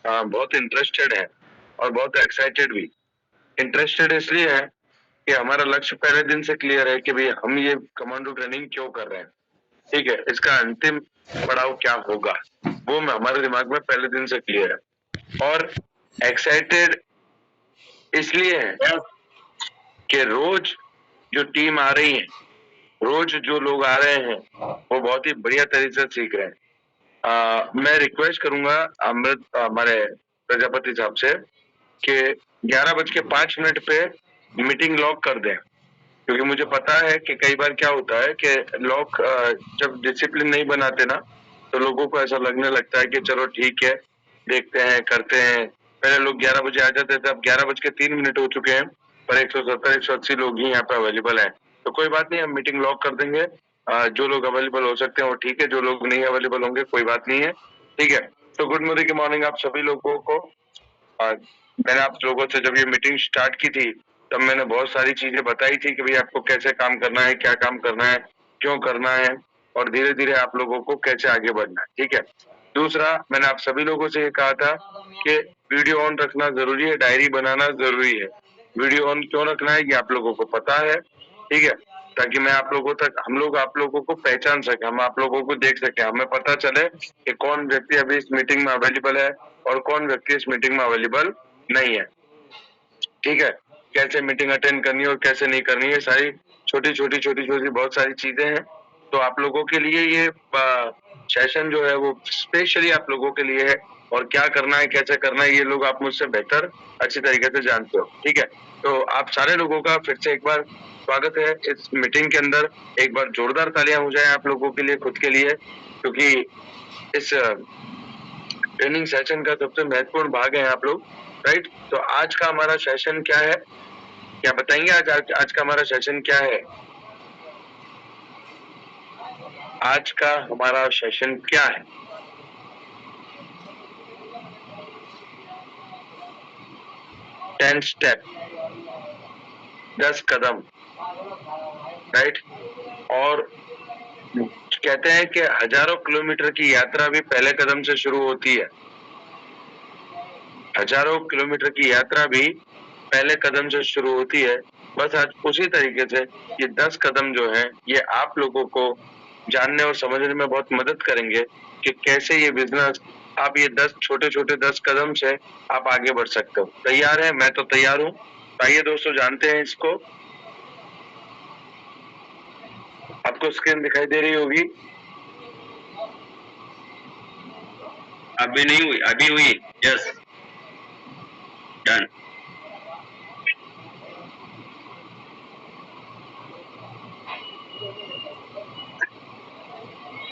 बहुत इंटरेस्टेड है और बहुत एक्साइटेड भी। इंटरेस्टेड इसलिए है कि हमारा लक्ष्य पहले दिन से क्लियर है कि भाई हम ये कमांडो ट्रेनिंग क्यों कर रहे हैं, ठीक है, इसका अंतिम पड़ाव क्या होगा, वो हमारे दिमाग में पहले दिन से क्लियर है। और एक्साइटेड इसलिए है कि रोज जो टीम आ रही है, रोज जो लोग आ रहे हैं, वो बहुत ही बढ़िया तरीके से सीख रहे हैं। मैं रिक्वेस्ट करूंगा अमृत हमारे प्रजापति साहब से कि 11:05 पे मीटिंग लॉक कर दें, क्योंकि मुझे पता है कि कई बार क्या होता है कि लोग जब डिसिप्लिन नहीं बनाते ना, तो लोगों को ऐसा लगने लगता है कि चलो ठीक है, देखते हैं, करते हैं। पहले लोग 11 बजे आ जाते थे, अब 11:03 हो चुके हैं, पर 170-180 लोग ही यहाँ पे अवेलेबल हैं। तो कोई बात नहीं, हम मीटिंग लॉक कर देंगे। जो लोग अवेलेबल हो सकते हैं वो ठीक है, जो लोग नहीं अवेलेबल होंगे कोई बात नहीं है, ठीक है। तो गुड मॉर्निंग आप सभी लोगों को। मैंने आप लोगों से जब ये मीटिंग स्टार्ट की थी, तब मैंने बहुत सारी चीजें बताई थी कि भाई आपको कैसे काम करना है, क्या काम करना है, क्यों करना है, और धीरे धीरे आप लोगों को कैसे आगे बढ़ना है, ठीक है। दूसरा, मैंने आप सभी लोगों से ये कहा था कि वीडियो ऑन रखना जरूरी है, डायरी बनाना जरूरी है। वीडियो ऑन क्यों रखना है ये आप लोगों को पता है, ठीक है, ताकि मैं आप लोगों तक, हम लोग आप लोगों को पहचान सके, हम आप लोगों को देख सके, हमें पता चले कि कौन व्यक्ति अभी इस मीटिंग में अवेलेबल है और कौन व्यक्ति इस मीटिंग में अवेलेबल नहीं है, ठीक है। कैसे मीटिंग अटेंड करनी है और कैसे नहीं करनी है, सारी छोटी छोटी बहुत सारी चीजें हैं। तो आप लोगों के लिए ये सेशन जो है वो स्पेशली आप लोगों के लिए है, और क्या करना है, कैसे करना है, ये लोग आप मुझसे बेहतर अच्छी तरीके से जानते हो, ठीक है। तो आप सारे लोगों का फिर से एक बार स्वागत है इस मीटिंग के अंदर। एक बार जोरदार तालियां हो जाए आप लोगों के लिए, खुद के लिए, क्योंकि इस ट्रेनिंग सेशन का सबसे महत्वपूर्ण भाग है आप लोग, राइट। तो आज का हमारा सेशन क्या है, क्या बताएंगे? आज का हमारा सेशन क्या है? आज का हमारा सेशन क्या है? 10 स्टेप, 10 कदम, राइट। और कहते हैं कि हजारों किलोमीटर की यात्रा भी पहले कदम से शुरू होती है। हजारों किलोमीटर की यात्रा भी पहले कदम से शुरू होती है। बस आज उसी तरीके से ये 10 कदम जो है, ये आप लोगों को जानने और समझने में बहुत मदद करेंगे कि कैसे ये बिजनेस, आप ये 10 छोटे 10 कदम से आप आगे बढ़ सकते हो। तैयार है? मैं तो तैयार हूँ। आइए दोस्तों, जानते हैं इसको। आपको स्क्रीन दिखाई दे रही होगी? अभी नहीं हुई, अभी हुई। Yes, done.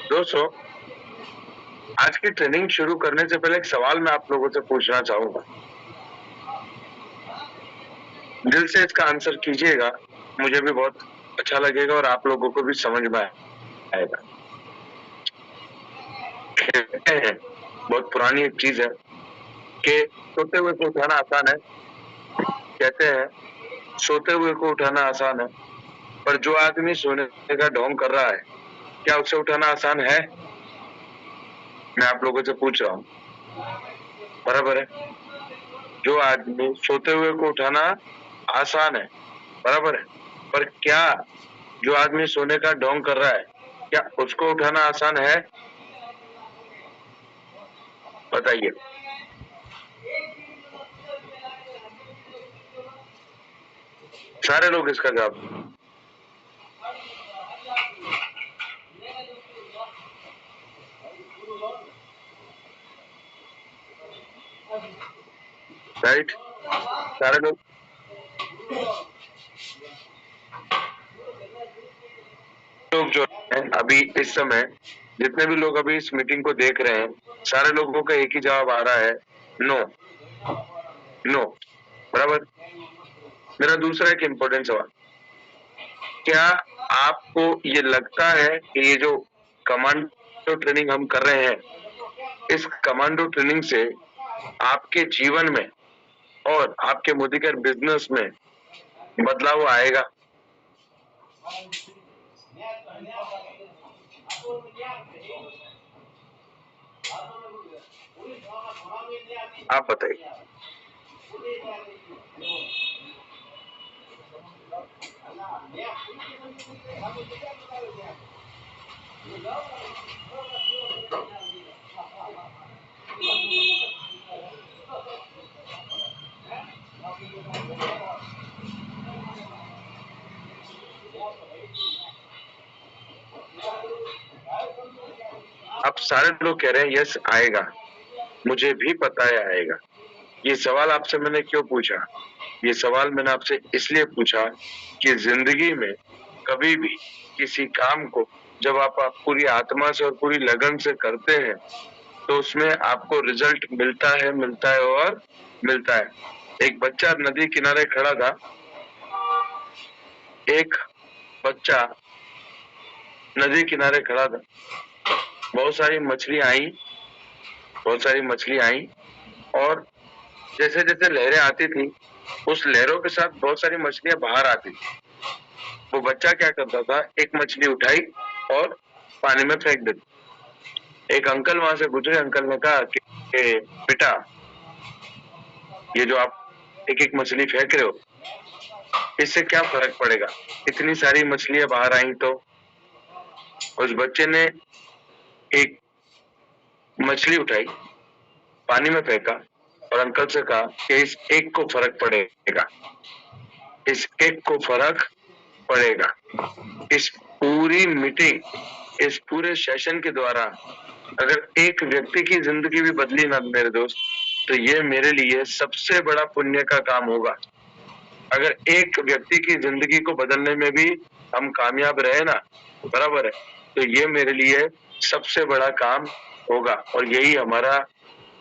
दोस्तों, आज की ट्रेनिंग शुरू करने से पहले एक सवाल मैं आप लोगों से पूछना चाहूंगा, दिल से इसका आंसर कीजिएगा, मुझे भी बहुत अच्छा लगेगा और आप लोगों को भी समझ में आएगा। कहते हैं, बहुत पुरानी एक चीज है कि सोते हुए को उठाना आसान है। कहते हैं सोते हुए को उठाना आसान है, पर जो आदमी सोने का ढोंग कर रहा है, क्या उसे उठाना आसान है? मैं आप लोगों से पूछ रहा हूँ, बराबर है। जो आदमी सोते हुए को उठाना आसान है, बराबर है, पर क्या जो आदमी सोने का ढोंग कर रहा है, क्या उसको उठाना आसान है? बताइए। सारे लोग इसका जवाब, राइट, सारे लोग जो है अभी इस समय, जितने भी लोग अभी इस मीटिंग को देख रहे हैं, सारे लोगों का एक ही जवाब आ रहा है, नो, नो, बराबर। मेरा दूसरा एक इम्पोर्टेंट सवाल, क्या आपको ये लगता है कि ये जो कमांडो ट्रेनिंग हम कर रहे हैं, इस कमांडो ट्रेनिंग से आपके जीवन में और आपके मोदीकेयर बिजनेस में बदलाव आएगा? आप बताइए। आप सारे लोग कह रहे हैं यस आएगा, मुझे भी पता है आएगा। ये सवाल आपसे मैंने क्यों पूछा? ये सवाल मैंने आपसे इसलिए पूछा कि जिंदगी में कभी भी किसी काम को जब आप पूरी आत्मा से और पूरी लगन से करते हैं तो उसमें आपको रिजल्ट मिलता है और मिलता है। एक बच्चा नदी किनारे खड़ा था, एक बच्चा नदी किनारे खड़ा था, बहुत सारी मछली आई और जैसे जैसे लहरें आती थी उस लहरों के साथ बहुत सारी मछलियां बाहर आती थी। वो बच्चा क्या करता था, एक मछली उठाई और पानी में फेंक देती। एक अंकल वहां से गुजरे, अंकल ने कहा कि बेटा ये जो आप एक एक मछली फेंक रहे हो इससे क्या फर्क पड़ेगा, इतनी सारी मछलियां बाहर आई तो। उस बच्चे ने एक मछली उठाई, पानी में फेंका और अंकल से कहा कि इस एक को फर्क पड़ेगा, इस एक को फर्क पड़ेगा। इस पूरी मीटिंग, इस पूरे सेशन के द्वारा अगर एक व्यक्ति की जिंदगी भी बदली ना मेरे दोस्त, तो ये मेरे लिए सबसे बड़ा पुण्य का काम होगा। अगर एक व्यक्ति की जिंदगी को बदलने में भी हम कामयाब रहे ना, बराबर है, तो ये मेरे लिए सबसे बड़ा काम होगा और यही हमारा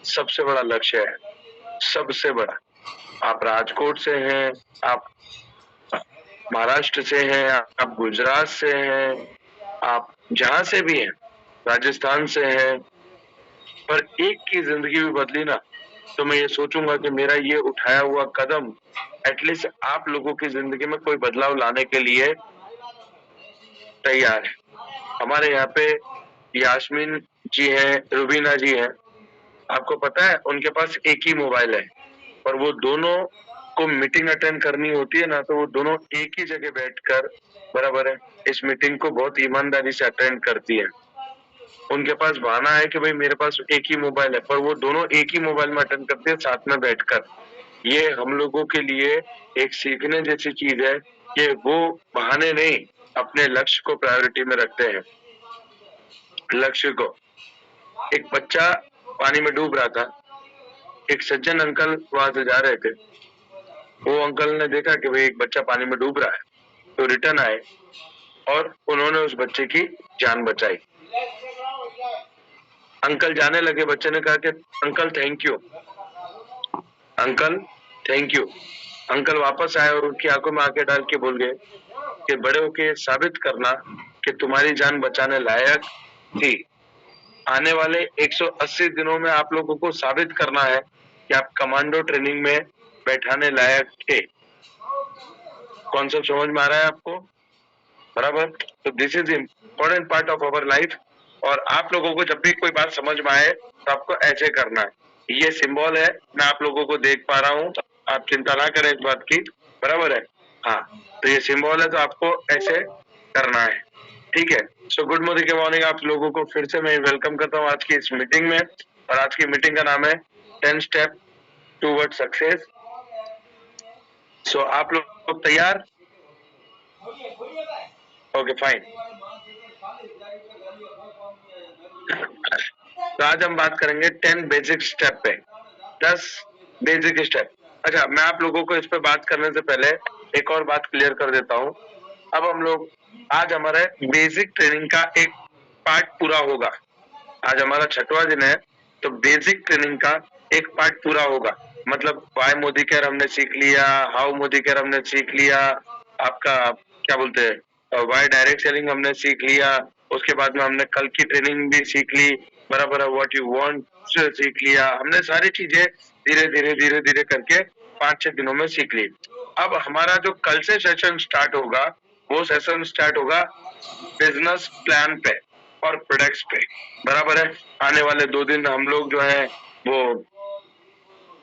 सबसे बड़ा लक्ष्य है, सबसे बड़ा। आप राजकोट से हैं, आप महाराष्ट्र से हैं, आप गुजरात से हैं, आप जहां से भी हैं, राजस्थान से हैं, पर एक की जिंदगी भी बदली ना तो मैं ये सोचूंगा कि मेरा ये उठाया हुआ कदम एटलीस्ट आप लोगों की जिंदगी में कोई बदलाव लाने के लिए तैयार है। हमारे यहाँ पे यास्मीन जी हैं, रुबीना जी हैं, आपको पता है उनके पास एक ही मोबाइल है और वो दोनों को मीटिंग अटेंड करनी होती है ना तो वो दोनों एक ही जगह बैठकर, बराबर है, इस मीटिंग को बहुत ईमानदारी से अटेंड करती है। उनके पास बहाना है कि भाई मेरे पास एक ही मोबाइल है, पर वो दोनों एक ही मोबाइल में अटेंड करते हैं साथ में बैठकर। ये हम लोगों के लिए एक सीखने जैसी चीज है कि वो बहाने नहीं, अपने लक्ष्य को प्रायोरिटी में रखते हैं। लक्ष्य को, एक बच्चा पानी में डूब रहा था, एक सज्जन अंकल वहां से जा रहे थे, वो अंकल ने देखा कि भाई एक बच्चा पानी में डूब रहा है, तो रिटर्न आए और उन्होंने उस बच्चे की जान बचाई। अंकल जाने लगे, बच्चे ने कहा कि uncle thank you, uncle thank you. Uncle वापस आए और उनकी आंखों में आंखें डाल के बोल गए कि बड़े होके साबित करना कि तुम्हारी जान बचाने लायक थी। आने वाले 180 दिनों में आप लोगों को साबित करना है कि आप कमांडो ट्रेनिंग में बैठाने लायक थे। कॉन्सेप्ट समझ में आ रहा है आपको? बराबर। तो this is important part of our life और आप लोगों को जब भी कोई बात समझ में आए तो आपको ऐसे करना है। ये सिंबल है, मैं आप लोगों को देख पा रहा हूँ, आप चिंता ना करें इस बात की, बराबर है। हाँ, तो ये सिंबल है तो आपको ऐसे करना है, ठीक है। सो गुड मॉर्निंग आप लोगों को फिर से मैं वेलकम करता हूँ आज की इस मीटिंग में। और आज की मीटिंग का नाम है 10 स्टेप टूवर्ड सक्सेस। सो आप लोग तैयार? Okay fine. तो आज हम बात करेंगे 10 बेसिक स्टेप पे, 10 बेसिक स्टेप। अच्छा, मैं आप लोगों को इस पे बात करने से पहले एक और बात क्लियर कर देता हूँ। अब हम लोग, आज हमारे बेसिक ट्रेनिंग का एक पार्ट पूरा होगा। आज हमारा 6वां दिन है, तो बेसिक ट्रेनिंग का एक पार्ट पूरा होगा। मतलब वाई मोदी केयर हमने सीख लिया, हाउ मोदी केयर हमने सीख लिया, आपका क्या बोलते हैं वाई डायरेक्ट सेलिंग हमने सीख लिया, उसके बाद में हमने कल की ट्रेनिंग भी सीख ली, बराबर है, व्हाट यू वांट सीख लिया। हमने सारी चीजें धीरे धीरे करके 5-6 दिनों में सीख ली। अब हमारा जो कल से सेशन स्टार्ट होगा, वो सेशन स्टार्ट होगा बिजनेस प्लान पे और प्रोडक्ट्स पे, बराबर है। आने वाले 2 दिन हम लोग जो है वो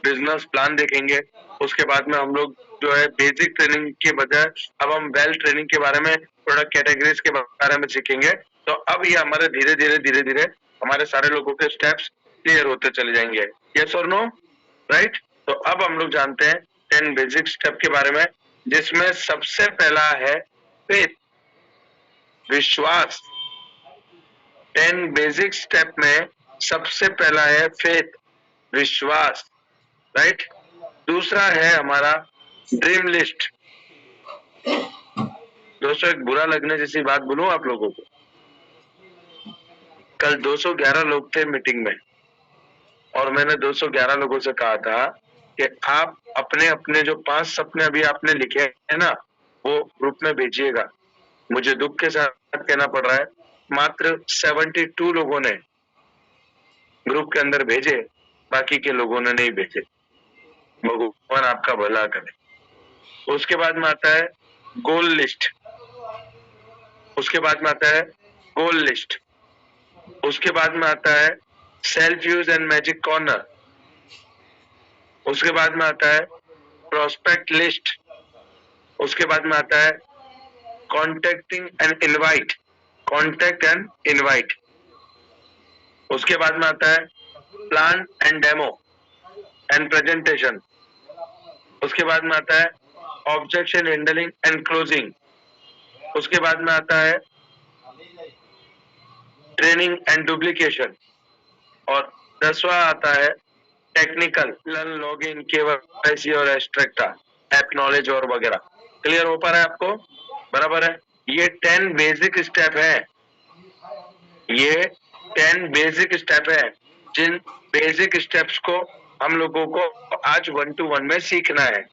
बिजनेस प्लान देखेंगे। उसके बाद में हम लोग जो है बेसिक ट्रेनिंग के बजाय अब हम वेल ट्रेनिंग के बारे में, प्रोडक्ट कैटेगरीज के बारे में सीखेंगे। तो अब ये हमारे धीरे धीरे हमारे सारे लोगों के स्टेप्स क्लियर होते चले जाएंगे। यस और नो, राइट? तो अब हम लोग जानते हैं 10 बेसिक स्टेप के बारे में, जिसमें सबसे पहला है फेथ, विश्वास। 10 बेसिक स्टेप में सबसे पहला है फेथ, विश्वास, राइट? दूसरा है हमारा ड्रीम लिस्ट। दोस्तों एक बुरा लगने जैसी बात बोलूं आप लोगों को, कल 211 लोग थे मीटिंग में और मैंने 211 लोगों से कहा था कि आप अपने अपने जो 5 सपने अभी आपने लिखे हैं ना, वो ग्रुप में भेजिएगा। मुझे दुख के साथ कहना पड़ रहा है, मात्र 72 लोगों ने ग्रुप के अंदर भेजे, बाकी के लोगों ने नहीं भेजे। भगवान आपका भला करे। उसके बाद में आता है गोल लिस्ट, उसके बाद में आता है गोल लिस्ट, उसके बाद में आता है self use and magic corner, उसके बाद में आता है प्रोस्पेक्ट लिस्ट, उसके बाद में आता है contacting and invite, contact and invite, उसके बाद में आता है plan and demo and presentation, उसके बाद में आता है ऑब्जेक्शन हैंडलिंग एंड क्लोजिंग, उसके बाद में आता है ट्रेनिंग एंड डुप्लीकेशन, और 10वां आता है टेक्निकल, लर्न, लॉगिन, केवाईसी और एक्सट्रैक्टा, एक्नॉलेज और वगैरह। क्लियर हो पा रहा है आपको? बराबर है। ये 10 बेसिक स्टेप है, ये 10 बेसिक स्टेप है, जिन बेसिक स्टेप्स को हम लोगों को आज 1 to 1 में सीखना है।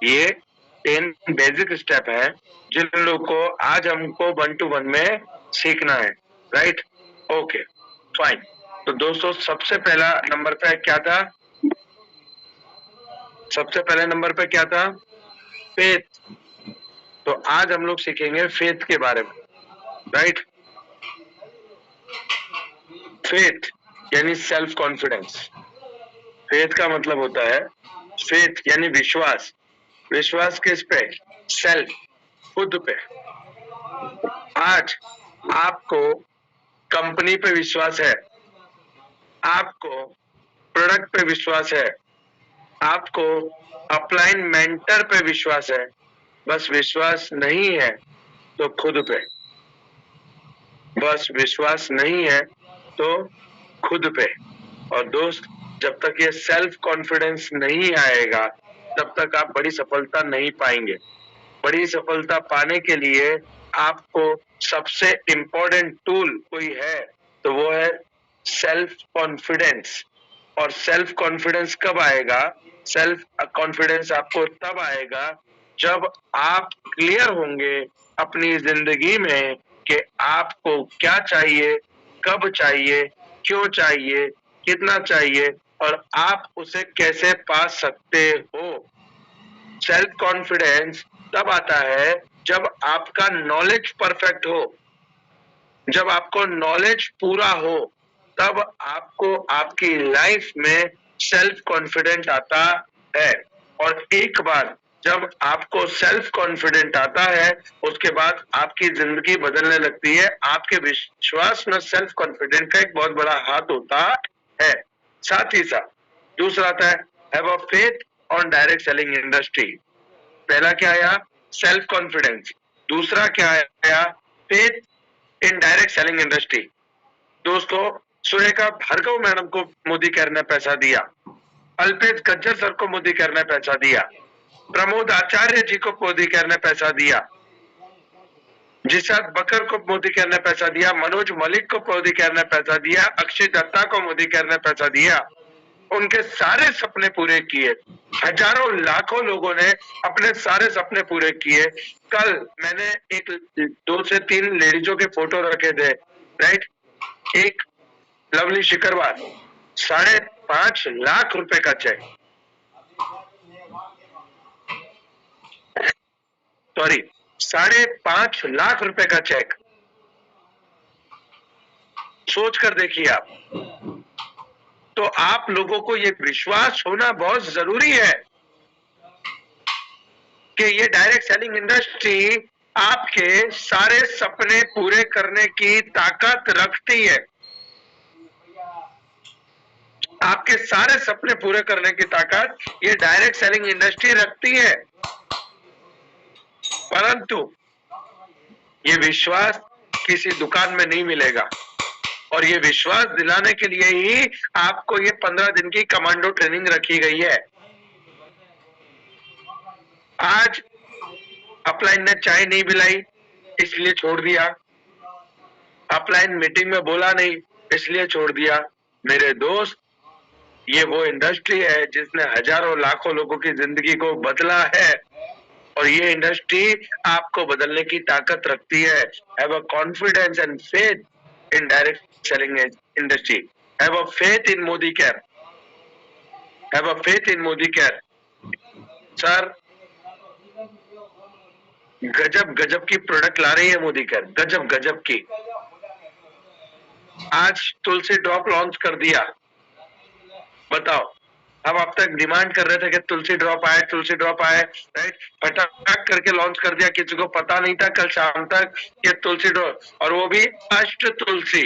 ये 10 बेसिक स्टेप है जिन लोगों को आज हमको 1 to 1 में सीखना है, राइट? Okay, fine. तो दोस्तों सबसे पहला नंबर पे क्या था? सबसे पहले नंबर पे क्या था? फेथ। तो आज हम लोग सीखेंगे फेथ के बारे में, राइट? फेथ यानी सेल्फ कॉन्फिडेंस। फेथ का मतलब होता है, फेथ यानी विश्वास। विश्वास किस पे? सेल्फ, खुद पे। आज आपको कंपनी पे विश्वास है, आपको प्रोडक्ट पे विश्वास है, आपको अपलाइन मेंटर पे विश्वास है, बस विश्वास नहीं है तो खुद पे, बस विश्वास नहीं है तो खुद पे। और दोस्त, जब तक ये सेल्फ कॉन्फिडेंस नहीं आएगा तब तक आप बड़ी सफलता नहीं पाएंगे। बड़ी सफलता पाने के लिए आपको सबसे इम्पोर्टेंट टूल कोई है तो वो है सेल्फ कॉन्फिडेंस। और सेल्फ कॉन्फिडेंस कब आएगा? सेल्फ कॉन्फिडेंस आपको तब आएगा जब आप क्लियर होंगे अपनी जिंदगी में कि आपको क्या चाहिए, कब चाहिए, क्यों चाहिए, कितना चाहिए और आप उसे कैसे पा सकते हो। सेल्फ कॉन्फिडेंस तब आता है जब आपका नॉलेज परफेक्ट हो, जब आपको नॉलेज पूरा हो, तब आपको आपकी लाइफ में सेल्फ कॉन्फिडेंट आता है। और एक बार जब आपको सेल्फ कॉन्फिडेंट आता है, उसके बाद आपकी जिंदगी बदलने लगती है। आपके विश्वास में सेल्फ कॉन्फिडेंट का एक बहुत बड़ा हाथ होता है। साथ ही साथ दूसरा आता है have a faith on direct selling industry. पहला क्या आया? Self confidence. दूसरा क्या आया? Faith in direct selling industry. दोस्तों, सुरेखा भार्गव मैडम को मोदी केयर ने पैसा दिया, अल्पेश गज्जर सर को मोदी केयर ने पैसा दिया, प्रमोद आचार्य जी को मोदी केयर ने पैसा दिया, जिशाद बकर को मोदी केयर ने पैसा दिया, मनोज मलिक को मोदी केयर ने पैसा दिया, अक्षय दत्ता को मोदी केयर ने पैसा दिया। उनके सारे सपने पूरे किए। हजारों लाखों लोगों ने अपने सारे सपने पूरे किए। कल मैंने 2 से 3 लेडीजों के फोटो रखे थे, राइट? एक लवली शिकरवार 5.5 लाख रुपए का चेक, सॉरी 5.5 लाख रुपए का चेक। सोच कर देखिए आप। तो आप लोगों को ये विश्वास होना बहुत जरूरी है कि ये डायरेक्ट सेलिंग इंडस्ट्री आपके सारे सपने पूरे करने की ताकत रखती है। आपके सारे सपने पूरे करने की ताकत ये डायरेक्ट सेलिंग इंडस्ट्री रखती है, परंतु ये विश्वास किसी दुकान में नहीं मिलेगा। और ये विश्वास दिलाने के लिए ही आपको ये 15 दिन की कमांडो ट्रेनिंग रखी गई है। आज अपलाइन ने चाय नहीं पिलाई इसलिए छोड़ दिया, अपलाइन मीटिंग में बोला नहीं इसलिए छोड़ दिया। मेरे दोस्त, ये वो इंडस्ट्री है जिसने हजारों लाखों लोगों की जिंदगी को बदला है, और ये इंडस्ट्री आपको बदलने की ताकत रखती है। Have a confidence and faith in direct selling industry. Have a faith in Modi care. Have a faith in Modi care. Sir, गजब गजब की प्रोडक्ट ला रही है मोदी केयर, गजब गजब की। आज तुलसी ड्रॉप लॉन्च कर दिया। बताओ, अब अब तक डिमांड कर रहे थे कि तुलसी ड्रॉप आए, तुलसी ड्रॉप आए, राइट? फटाक करके लॉन्च कर दिया, किसी को पता नहीं था कल शाम तक ये तुलसी ड्रॉप, और वो भी अष्ट तुलसी,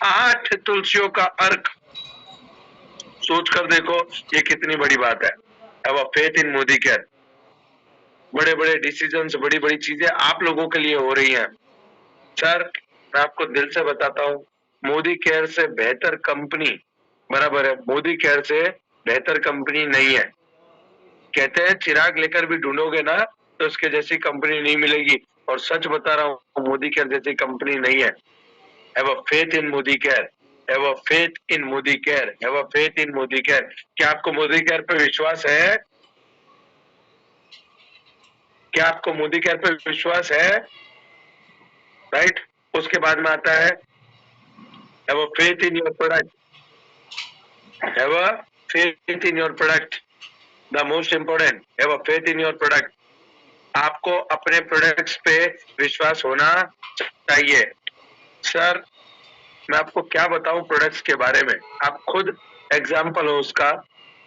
8 तुलसियों का अर्क। सोच कर देखो ये कितनी बड़ी बात है। अब फेथ इन मोदी केयर। बड़े बड़े डिसीजंस, बड़ी बड़ी चीजें आप लोगों के लिए हो रही हैं। सर, मैं आपको दिल से बताता हूँ, मोदी केयर से बेहतर कंपनी, बराबर है, मोदी केयर से बेहतर कंपनी नहीं है। कहते हैं चिराग लेकर भी ढूंढोगे ना तो उसके जैसी कंपनी नहीं मिलेगी, और सच बता रहा हूँ, मोदी केयर जैसी कंपनी नहीं है। Have a faith in Modi care. Have a faith in Modi care. Have a faith in Modi care. क्या आपको मोदी केयर पे विश्वास है? क्या आपको मोदी केयर पे विश्वास है? राइट? उसके बाद में आता है have a faith in your product. Have a faith in your product. The most important, have a faith in your product. आपको अपने प्रोडक्ट्स पे विश्वास होना चाहिए। सर, मैं आपको क्या बताऊं प्रोडक्ट्स के बारे में, आप खुद एग्जाम्पल हो उसका।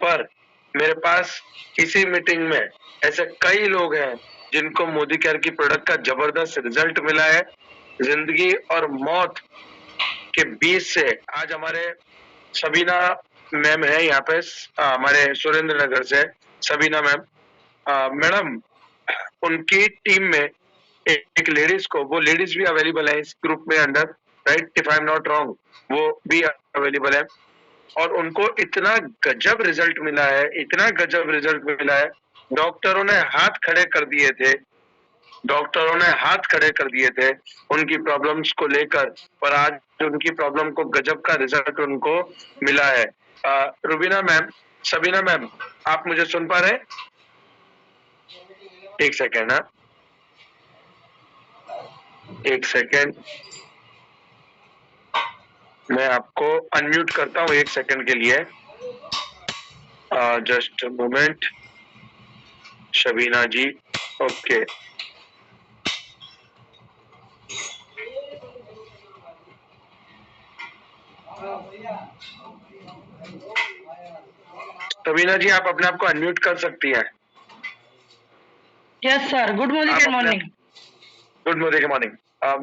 पर मेरे पास इसी मीटिंग में ऐसे कई लोग हैं जिनको मोदी केयर की प्रोडक्ट का जबरदस्त रिजल्ट मिला है। जिंदगी और मौत के बीच से आज हमारे सबीना मैम है यहाँ पे, हमारे सुरेंद्र नगर से सबीना मैम, मैडम, उनकी टीम में एक लेडीज को, वो लेडीज भी अवेलेबल है इस ग्रुप में अंदर, right? If I am not wrong, वो भी अवेलेबल है, और उनको इतना गजब रिजल्ट मिला है, इतना गजब रिजल्ट मिला है। डॉक्टरों ने हाथ खड़े कर दिए थे, डॉक्टरों ने हाथ खड़े कर दिए थे उनकी प्रॉब्लम्स को लेकर, पर आज उनकी प्रॉब्लम को गजब का रिजल्ट उनको मिला है। रुबीना मैम, सबीना मैम, आप मुझे सुन पा रहे हैं? एक सेकेंड, हाँ, एक सेकेंड, मैं आपको अनम्यूट करता हूँ एक सेकेंड के लिए। जस्ट मोमेंट, शबीना जी, ओके। शबीना जी, आप अपने आप को अनम्यूट कर सकती हैं। Yes sir, good morning. Good morning. Good morning morning.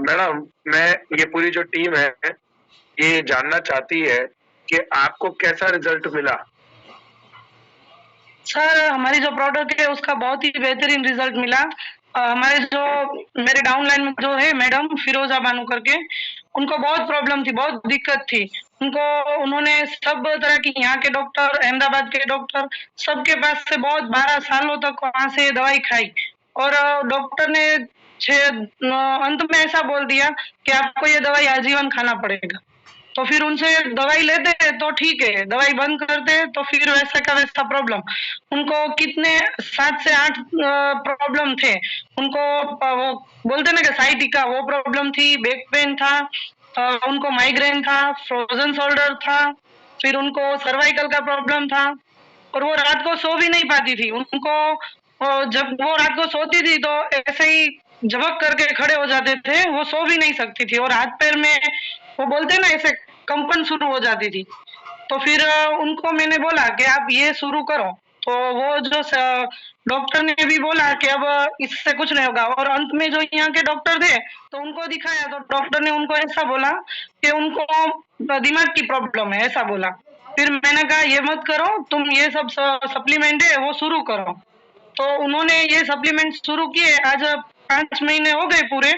Madam, मैं, ये पूरी जो टीम है ये जानना चाहती है कि आपको कैसा रिजल्ट मिला। सर, हमारी जो प्रोडक्ट है उसका बहुत ही बेहतरीन रिजल्ट मिला। हमारे जो मेरे डाउनलाइन में जो है मैडम फिरोजा बानू करके, उनको बहुत प्रॉब्लम थी, बहुत दिक्कत थी उनको। उन्होंने सब तरह की यहाँ के डॉक्टर, अहमदाबाद के डॉक्टर, सबके पास से बहुत 12 सालों तक वहां से दवाई खाई, और डॉक्टर ने अंत में ऐसा बोल दिया कि आपको ये दवाई आजीवन खाना पड़ेगा। तो फिर उनसे दवाई लेते हैं तो ठीक है, दवाई बंद करते हैं तो फिर वैसा का वैसा प्रॉब्लम। उनको कितने 7 से 8 प्रॉब्लम थे उनको। वो बोलते ना कि साइटिका, वो प्रॉब्लम थी, बैक पेन था, उनको माइग्रेन था, फ्रोजन शोल्डर था, फिर उनको सर्वाइकल का प्रॉब्लम था, और वो रात को सो भी नहीं पाती थी। उनको जब वो रात को सोती थी तो ऐसे ही झपक करके खड़े हो जाते थे, वो सो भी नहीं सकती थी, और हाथ पैर में वो बोलते ना ऐसे कंपन शुरू हो जाती थी। तो फिर उनको मैंने बोला कि आप ये शुरू करो, तो वो जो डॉक्टर ने भी बोला कि अब इससे कुछ नहीं होगा, और अंत में जो यहाँ के डॉक्टर थे तो उनको दिखाया, तो डॉक्टर ने उनको ऐसा बोला कि उनको दिमाग की प्रॉब्लम है, ऐसा बोला। फिर मैंने कहा ये मत करो, तुम ये सब सप्लीमेंट है वो शुरू करो। तो उन्होंने ये सप्लीमेंट शुरू किए, आज 5 महीने हो गए पूरे,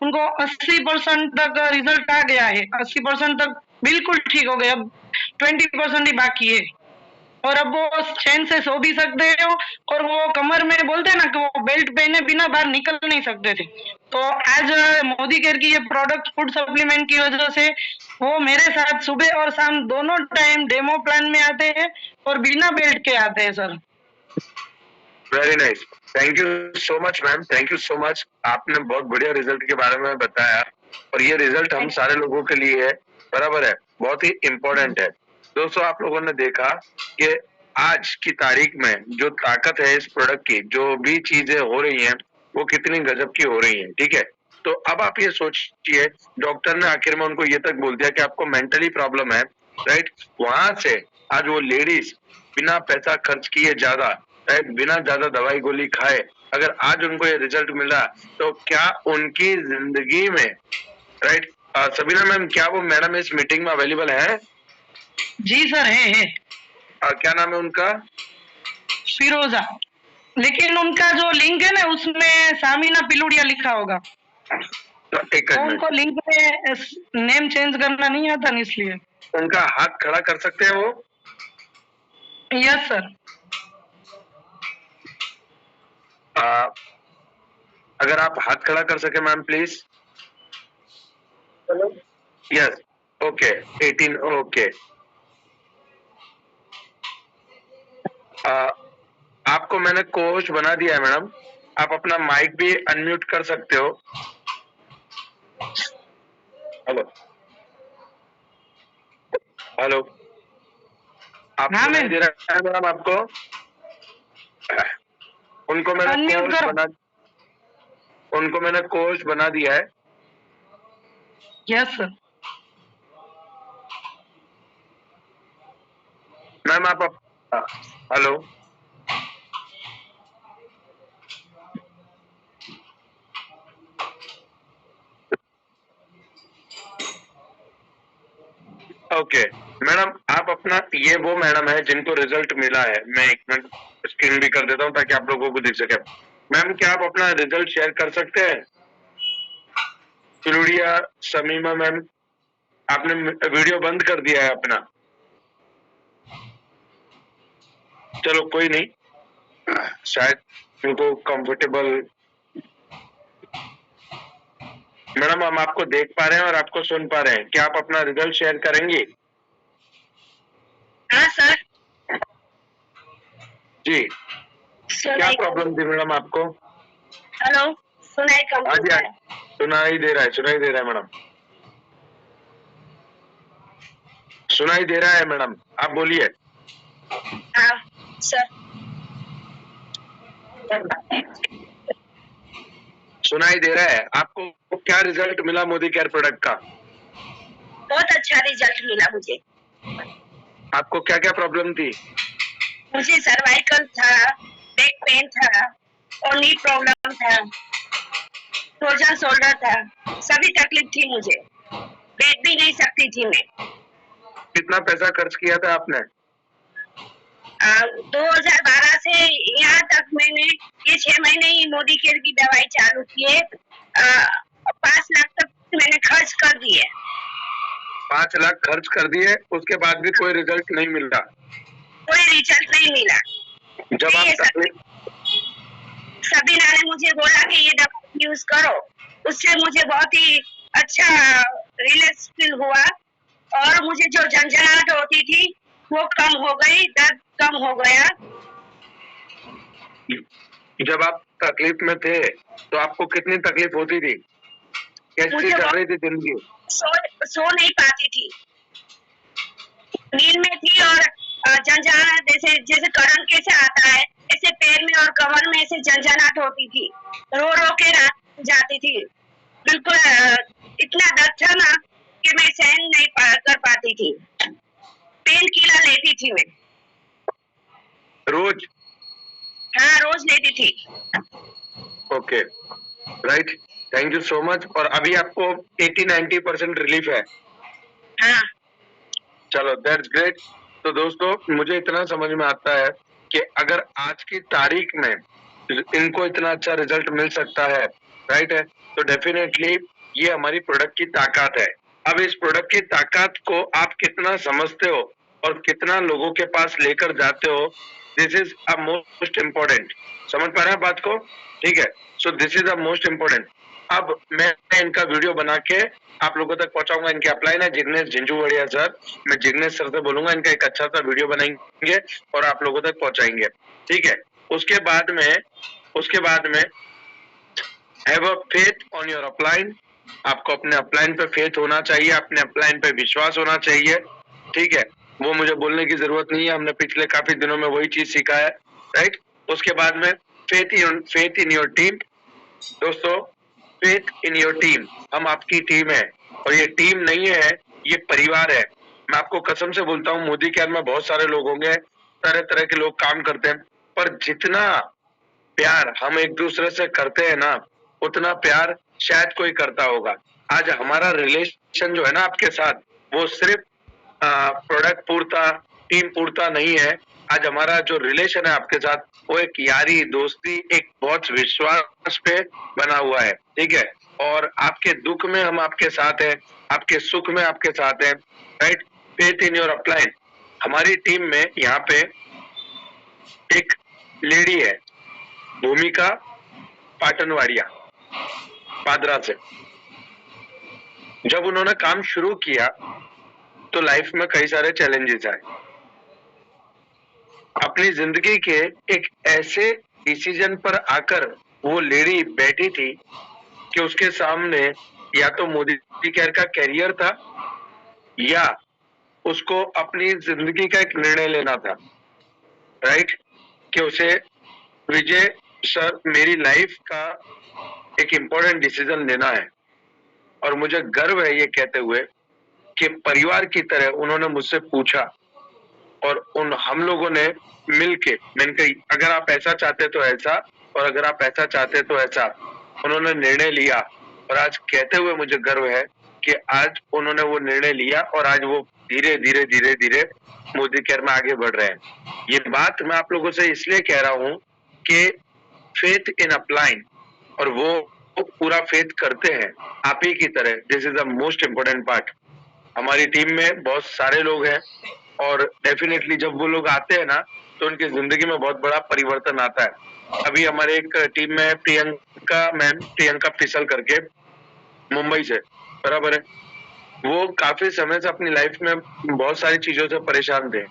उनको 80% तक रिजल्ट आ गया है, 80% तक बिल्कुल ठीक हो गए, अब 20% ही बाकी है, और अब वो चैन से सो भी सकते हो, और वो कमर में बोलते हैं ना कि वो बेल्ट पहने बिना बाहर निकल नहीं सकते थे। तो आज मोदी केयर की ये प्रोडक्ट फूड सप्लीमेंट की वजह से वो मेरे साथ सुबह और शाम दोनों टाइम डेमो प्लान में आते हैं और बिना बेल्ट के आते हैं sir. Very nice, thank you so much ma'am, thank you so much. आपने बहुत बढ़िया रिजल्ट के बारे में बताया, और ये रिजल्ट हम सारे लोगों के लिए है, बराबर है, बहुत ही इम्पोर्टेंट है। दोस्तों, आप लोगों ने देखा कि आज की तारीख में जो ताकत है इस प्रोडक्ट की, जो भी चीजें हो रही हैं वो कितनी गजब की हो रही हैं, ठीक है। तो अब आप ये सोचिए, डॉक्टर ने आखिर में उनको ये तक बोल दिया कि आपको मेंटली प्रॉब्लम है, राइट। वहां से आज वो लेडीज बिना पैसा खर्च किए ज्यादा, राइट, बिना ज्यादा दवाई गोली खाए, अगर आज उनको ये रिजल्ट मिला तो क्या उनकी जिंदगी में, राइट। सबीना मैम, क्या वो मैडम इस मीटिंग में अवेलेबल है? जी सर, है। क्या नाम है उनका? फिरोजा, लेकिन उनका जो लिंक है ना उसमें सामिना पिलुड़िया लिखा होगा, एक तो उनको लिंक में नेम चेंज करना नहीं आता ना, इसलिए। उनका हाथ खड़ा कर सकते हैं वो? Yes sir. अगर आप हाथ खड़ा कर सके ma'am please. Yes, okay, 18, okay. आपको मैंने कोच बना दिया है मैडम, आप अपना माइक भी अनम्यूट कर सकते हो। हेलो हेलो, आप हाँ सुनाई मैम, दे रहा है मैडम आपको? उनको मैंने अनम्यूट कोच करो। बना उनको मैंने कोच बना दिया है। Yes sir. मैम आप हेलो, ओके मैडम, आप अपना, ये वो मैडम है जिनको रिजल्ट मिला है, मैं एक मिनट स्क्रीन भी कर देता हूँ ताकि आप लोगों को दिख सके। मैम, क्या आप अपना रिजल्ट शेयर कर सकते हैं? पिलुड़िया शमीमा मैम, आपने वीडियो बंद कर दिया है अपना। चलो कोई नहीं, शायद उनको कंफर्टेबल। मैडम, हम आपको देख पा रहे हैं और आपको सुन पा रहे हैं, क्या आप अपना रिजल्ट शेयर करेंगे? हाँ सर। जी, क्या प्रॉब्लम थी मैडम आपको? हेलो, सुनाई कम हाँ जी, सुनाई दे रहा है, सुनाई दे रहा है मैडम, सुनाई दे रहा है मैडम, आप बोलिए। हाँ सर, सुनाई दे रहा है आपको? क्या रिजल्ट मिला मोदी केयर प्रोडक्ट का? बहुत अच्छा रिजल्ट मिला मुझे। आपको क्या क्या प्रॉब्लम थी? मुझे सर्वाइकल था, बैक पेन था, और नी प्रॉब्लम था, फ्रोजन शोल्डर था, सभी तकलीफ थी मुझे, बैठ भी नहीं सकती थी मैं। कितना पैसा खर्च किया था आपने? 2012 से यहाँ तक मैंने ये 6 महीने ही मोदी केयर की दवाई चालू की है। 5 लाख तक मैंने खर्च कर दिए। 5 लाख खर्च कर दिए, उसके बाद भी कोई रिजल्ट नहीं मिल रहा? कोई रिजल्ट नहीं मिला। जब आप सबीना ने मुझे बोला कि ये दवा यूज करो, उससे मुझे बहुत ही अच्छा रिलैक्स फील हुआ, और मुझे जो झंझनाहट होती थी वो कम हो गई, दर्द कम हो गया। जब आप तकलीफ में थे तो आपको कितनी तकलीफ होती थी? कैसी चल रही थी जिंदगी? सो नहीं पाती थी, नींद में थी, और झंझनाहट जैसे करंट कैसे आता है ऐसे पैर में और कमर में ऐसे झंझनाहट होती थी, रो रो के रात जाती थी, बिल्कुल इतना दर्द था ना कि मैं सहन नहीं कर पाती थी। पेन किलर लेती थी मैं। रोज? हाँ, रोज लेती थी। Okay, right, thank you so much. और अभी आपको 80-90% रिलीफ है? हाँ। चलो, दैट्स ग्रेट। तो दोस्तों, मुझे इतना समझ में आता है कि अगर आज की तारीख में इनको इतना अच्छा रिजल्ट मिल सकता है, राइट है, तो डेफिनेटली ये हमारी प्रोडक्ट की ताकत है। अब इस प्रोडक्ट की ताकत को आप कितना समझते हो और कितना लोगों के पास लेकर जाते हो, this is a most important. समझ पा रहे हैं बात को? ठीक है, so this is the most important. अब मैं इनका वीडियो बना के आप लोगों तक पहुंचाऊंगा। इनके अपलाइन है जिग्नेश झिंझुवाड़िया सर। मैं जिग्नेश सर से बोलूंगा, इनका एक अच्छा सा वीडियो बनाएंगे और आप लोगों तक पहुंचाएंगे। ठीक है, उसके बाद में have a faith on your upline. आपको अपने अपलाइन पे फेथ होना चाहिए, अपने अपलाइन पे विश्वास होना चाहिए। ठीक है, वो मुझे बोलने की जरूरत नहीं है, हमने पिछले काफी दिनों में वही चीज सीखा है, राइट। उसके बाद में फेथ इन योर टीम। दोस्तों, फेथ इन योर टीम। हम आपकी टीम है और ये टीम नहीं है, ये परिवार है। मैं आपको कसम से बोलता हूँ, मोदी केयर में बहुत सारे लोग होंगे, तरह तरह के लोग काम करते हैं, पर जितना प्यार हम एक दूसरे से करते हैं ना, उतना प्यार शायद कोई करता होगा। आज हमारा रिलेशन जो है ना आपके साथ, वो सिर्फ प्रोडक्ट पूरता, टीम पूरता नहीं है। आज हमारा जो रिलेशन है आपके साथ, वो एक यारी दोस्ती, एक बहुत विश्वास पे बना हुआ है। ठीक है, और आपके दुख में हम आपके साथ हैं, आपके सुख में आपके साथ हैं, right. Faith in your upline. हमारी टीम में यहाँ पे एक लेडी है, भूमिका पाटनवाड़िया, पादरा से। जब उन्होंने काम शुरू किया तो लाइफ में कई सारे चैलेंजेस आए। अपनी जिंदगी के एक ऐसे डिसीजन पर आकर वो लेडी बैठी थी कि उसके सामने या तो मोदी केयर का कैरियर था या उसको अपनी जिंदगी का एक निर्णय लेना था, राइट। कि उसे विजय सर, मेरी लाइफ का एक इम्पोर्टेंट डिसीजन लेना है। और मुझे गर्व है ये कहते हुए कि परिवार की तरह उन्होंने मुझसे पूछा और हम लोगों ने मिलके, मैंने कही अगर आप ऐसा चाहते तो ऐसा, और अगर आप ऐसा चाहते तो ऐसा, उन्होंने निर्णय लिया। और आज कहते हुए मुझे गर्व है कि आज उन्होंने वो निर्णय लिया और आज वो धीरे धीरे धीरे धीरे मोदी केयर में आगे बढ़ रहे हैं। ये बात मैं आप लोगों से इसलिए कह रहा हूँ कि फेथ इन अपलाइन, और वो पूरा फेथ करते हैं आप ही की तरह। This is the most important part. हमारी टीम में बहुत सारे लोग हैं और डेफिनेटली जब वो लोग आते हैं ना, तो उनकी जिंदगी में बहुत बड़ा परिवर्तन आता है। अभी हमारे एक टीम में प्रियंका फिसल करके, मुंबई से, बराबर है। वो काफी समय से अपनी लाइफ में बहुत सारी चीजों से परेशान थे।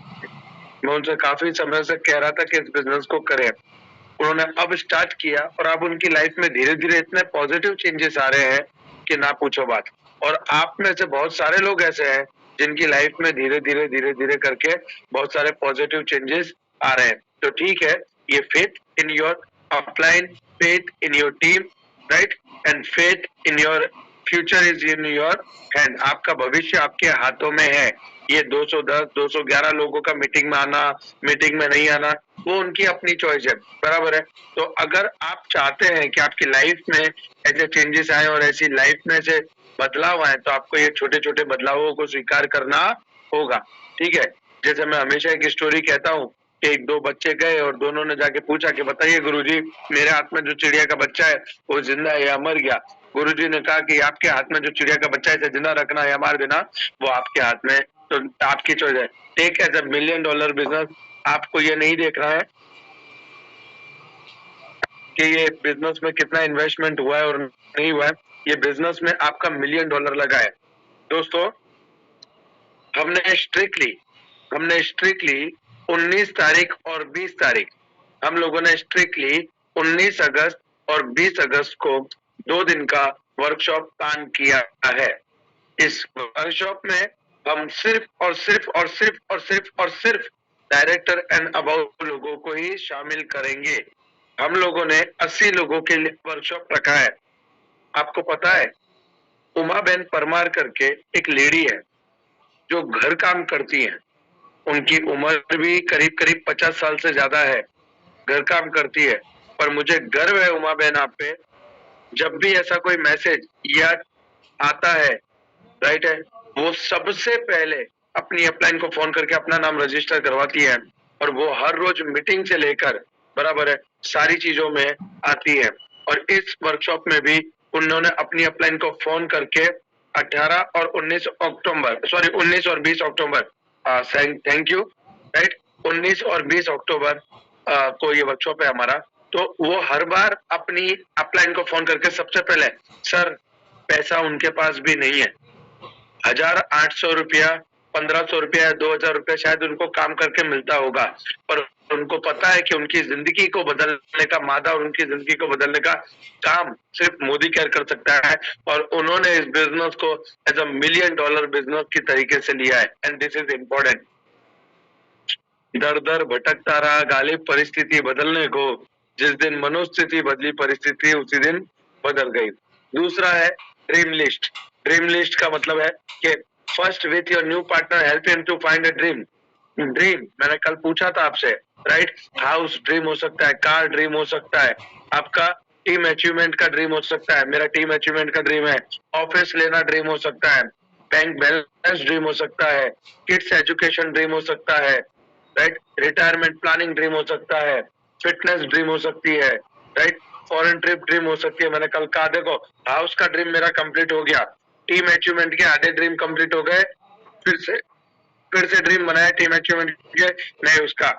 मैं उनसे काफी समय से कह रहा था कि इस बिजनेस को करें। उन्होंने अब स्टार्ट किया और अब उनकी लाइफ में धीरे धीरे इतने पॉजिटिव चेंजेस आ रहे हैं कि ना पूछो बात। और आप में से बहुत सारे लोग ऐसे हैं जिनकी लाइफ में धीरे धीरे धीरे धीरे करके बहुत सारे पॉजिटिव चेंजेस आ रहे हैं। तो ठीक है, ये faith in your upline, faith in your team, right, and faith in your future is in your hand. आपका भविष्य आपके हाथों में है। ये 210, 211 लोगों का मीटिंग में आना, मीटिंग में नहीं आना, वो उनकी अपनी चॉइस है, बराबर है। तो अगर आप चाहते हैं कि आपकी लाइफ में ऐसे चेंजेस आए और ऐसी लाइफ में से बदलाव आए, तो आपको ये छोटे छोटे बदलावों को स्वीकार करना होगा। ठीक है, जैसे मैं हमेशा एक स्टोरी कहता हूँ कि एक दो बच्चे गए और दोनों ने जाके पूछा कि बताइए गुरुजी, मेरे हाथ में जो चिड़िया का बच्चा है वो जिंदा है या मर गया। गुरुजी ने कहा कि आपके हाथ में जो चिड़िया का बच्चा है, जिंदा रखना या मार देना, वो आपके हाथ में, तो आपकी चॉइस है। Take as a $1 million business. आपको ये नहीं देखना है कि ये बिजनेस में कितना इन्वेस्टमेंट हुआ है और नहीं हुआ है, ये बिजनेस में आपका $1 मिलियन लगा है। दोस्तों, हमने स्ट्रिक्टली 19 तारीख और 20 तारीख, हम लोगों ने स्ट्रिक्टली 19 अगस्त और 20 अगस्त को 2 दिन का वर्कशॉप प्लान किया है। इस वर्कशॉप में हम सिर्फ और सिर्फ और सिर्फ और सिर्फ और सिर्फ डायरेक्टर एंड अबाउट लोगों को ही शामिल करेंगे। हम लोगों ने 80 लोगों के लिए वर्कशॉप रखा है। आपको पता है, उमा बेन परमार करके एक लेडी है जो घर काम करती हैं, उनकी उम्र भी करीब करीब 50 साल से ज्यादा है, घर काम करती है, पर मुझे गर्व है उमा बहन आप पे। जब भी ऐसा कोई मैसेज या आता है, राइट है, वो सबसे पहले अपनी अपलाइन को फोन करके अपना नाम रजिस्टर करवाती है, और वो हर रोज मीटिंग से लेकर बराबर है सारी चीजों में आती है। और इस वर्कशॉप में भी उन्होंने अपनी अपलाइन को फोन करके 18 और 19 अक्टूबर, सॉरी 19 और 20 अक्टूबर, थैंक यू, राइट, 19 और 20 अक्टूबर को ये वर्कशॉप है हमारा। तो वो हर बार अपनी अपलाइन को फोन करके सबसे पहले, सर पैसा उनके पास भी नहीं है, 1800 रुपया, 1500 रुपया या 2000 रुपया शायद उनको काम करके मिलता होगा, पर उनको पता है कि उनकी जिंदगी को बदलने का मादा और उनकी जिंदगी को बदलने का काम सिर्फ मोदी केयर कर सकता है। और उन्होंने इस बिजनेस को एज अ $1 मिलियन बिजनेस की तरीके से लिया है, एंड दिस इज इम्पोर्टेंट। दर दर भटकता रहा गालिब परिस्थिति बदलने को, जिस दिन मनोस्थिति बदली परिस्थिति उसी दिन बदल गई। दूसरा है ड्रीम लिस्ट। ड्रीम लिस्ट का मतलब है कि first with your new partner help him to find a dream. Dream मैंने कल पूछा था आपसे, राइट, हाउस ड्रीम हो सकता है, कार ड्रीम हो सकता है, आपका टीम अचीवमेंट का ड्रीम हो सकता है, मेरा टीम अचीवमेंट का ड्रीम है, ऑफिस लेना ड्रीम हो सकता है, बैंक बैलेंस ड्रीम हो सकता है, किड्स एजुकेशन ड्रीम हो सकता है, राइट, रिटायरमेंट प्लानिंग ड्रीम हो सकता है, फिटनेस ड्रीम हो सकती है, राइट, फॉरेन ट्रिप ड्रीम हो सकती है। मैंने कल कहा देखो हाउस का ड्रीम मेरा कंप्लीट हो गया, टीम अचीवमेंट के आधे ड्रीम कंप्लीट हो गए, फिर से ड्रीम बनाया टीम अचीवमेंट के, नहीं उसका,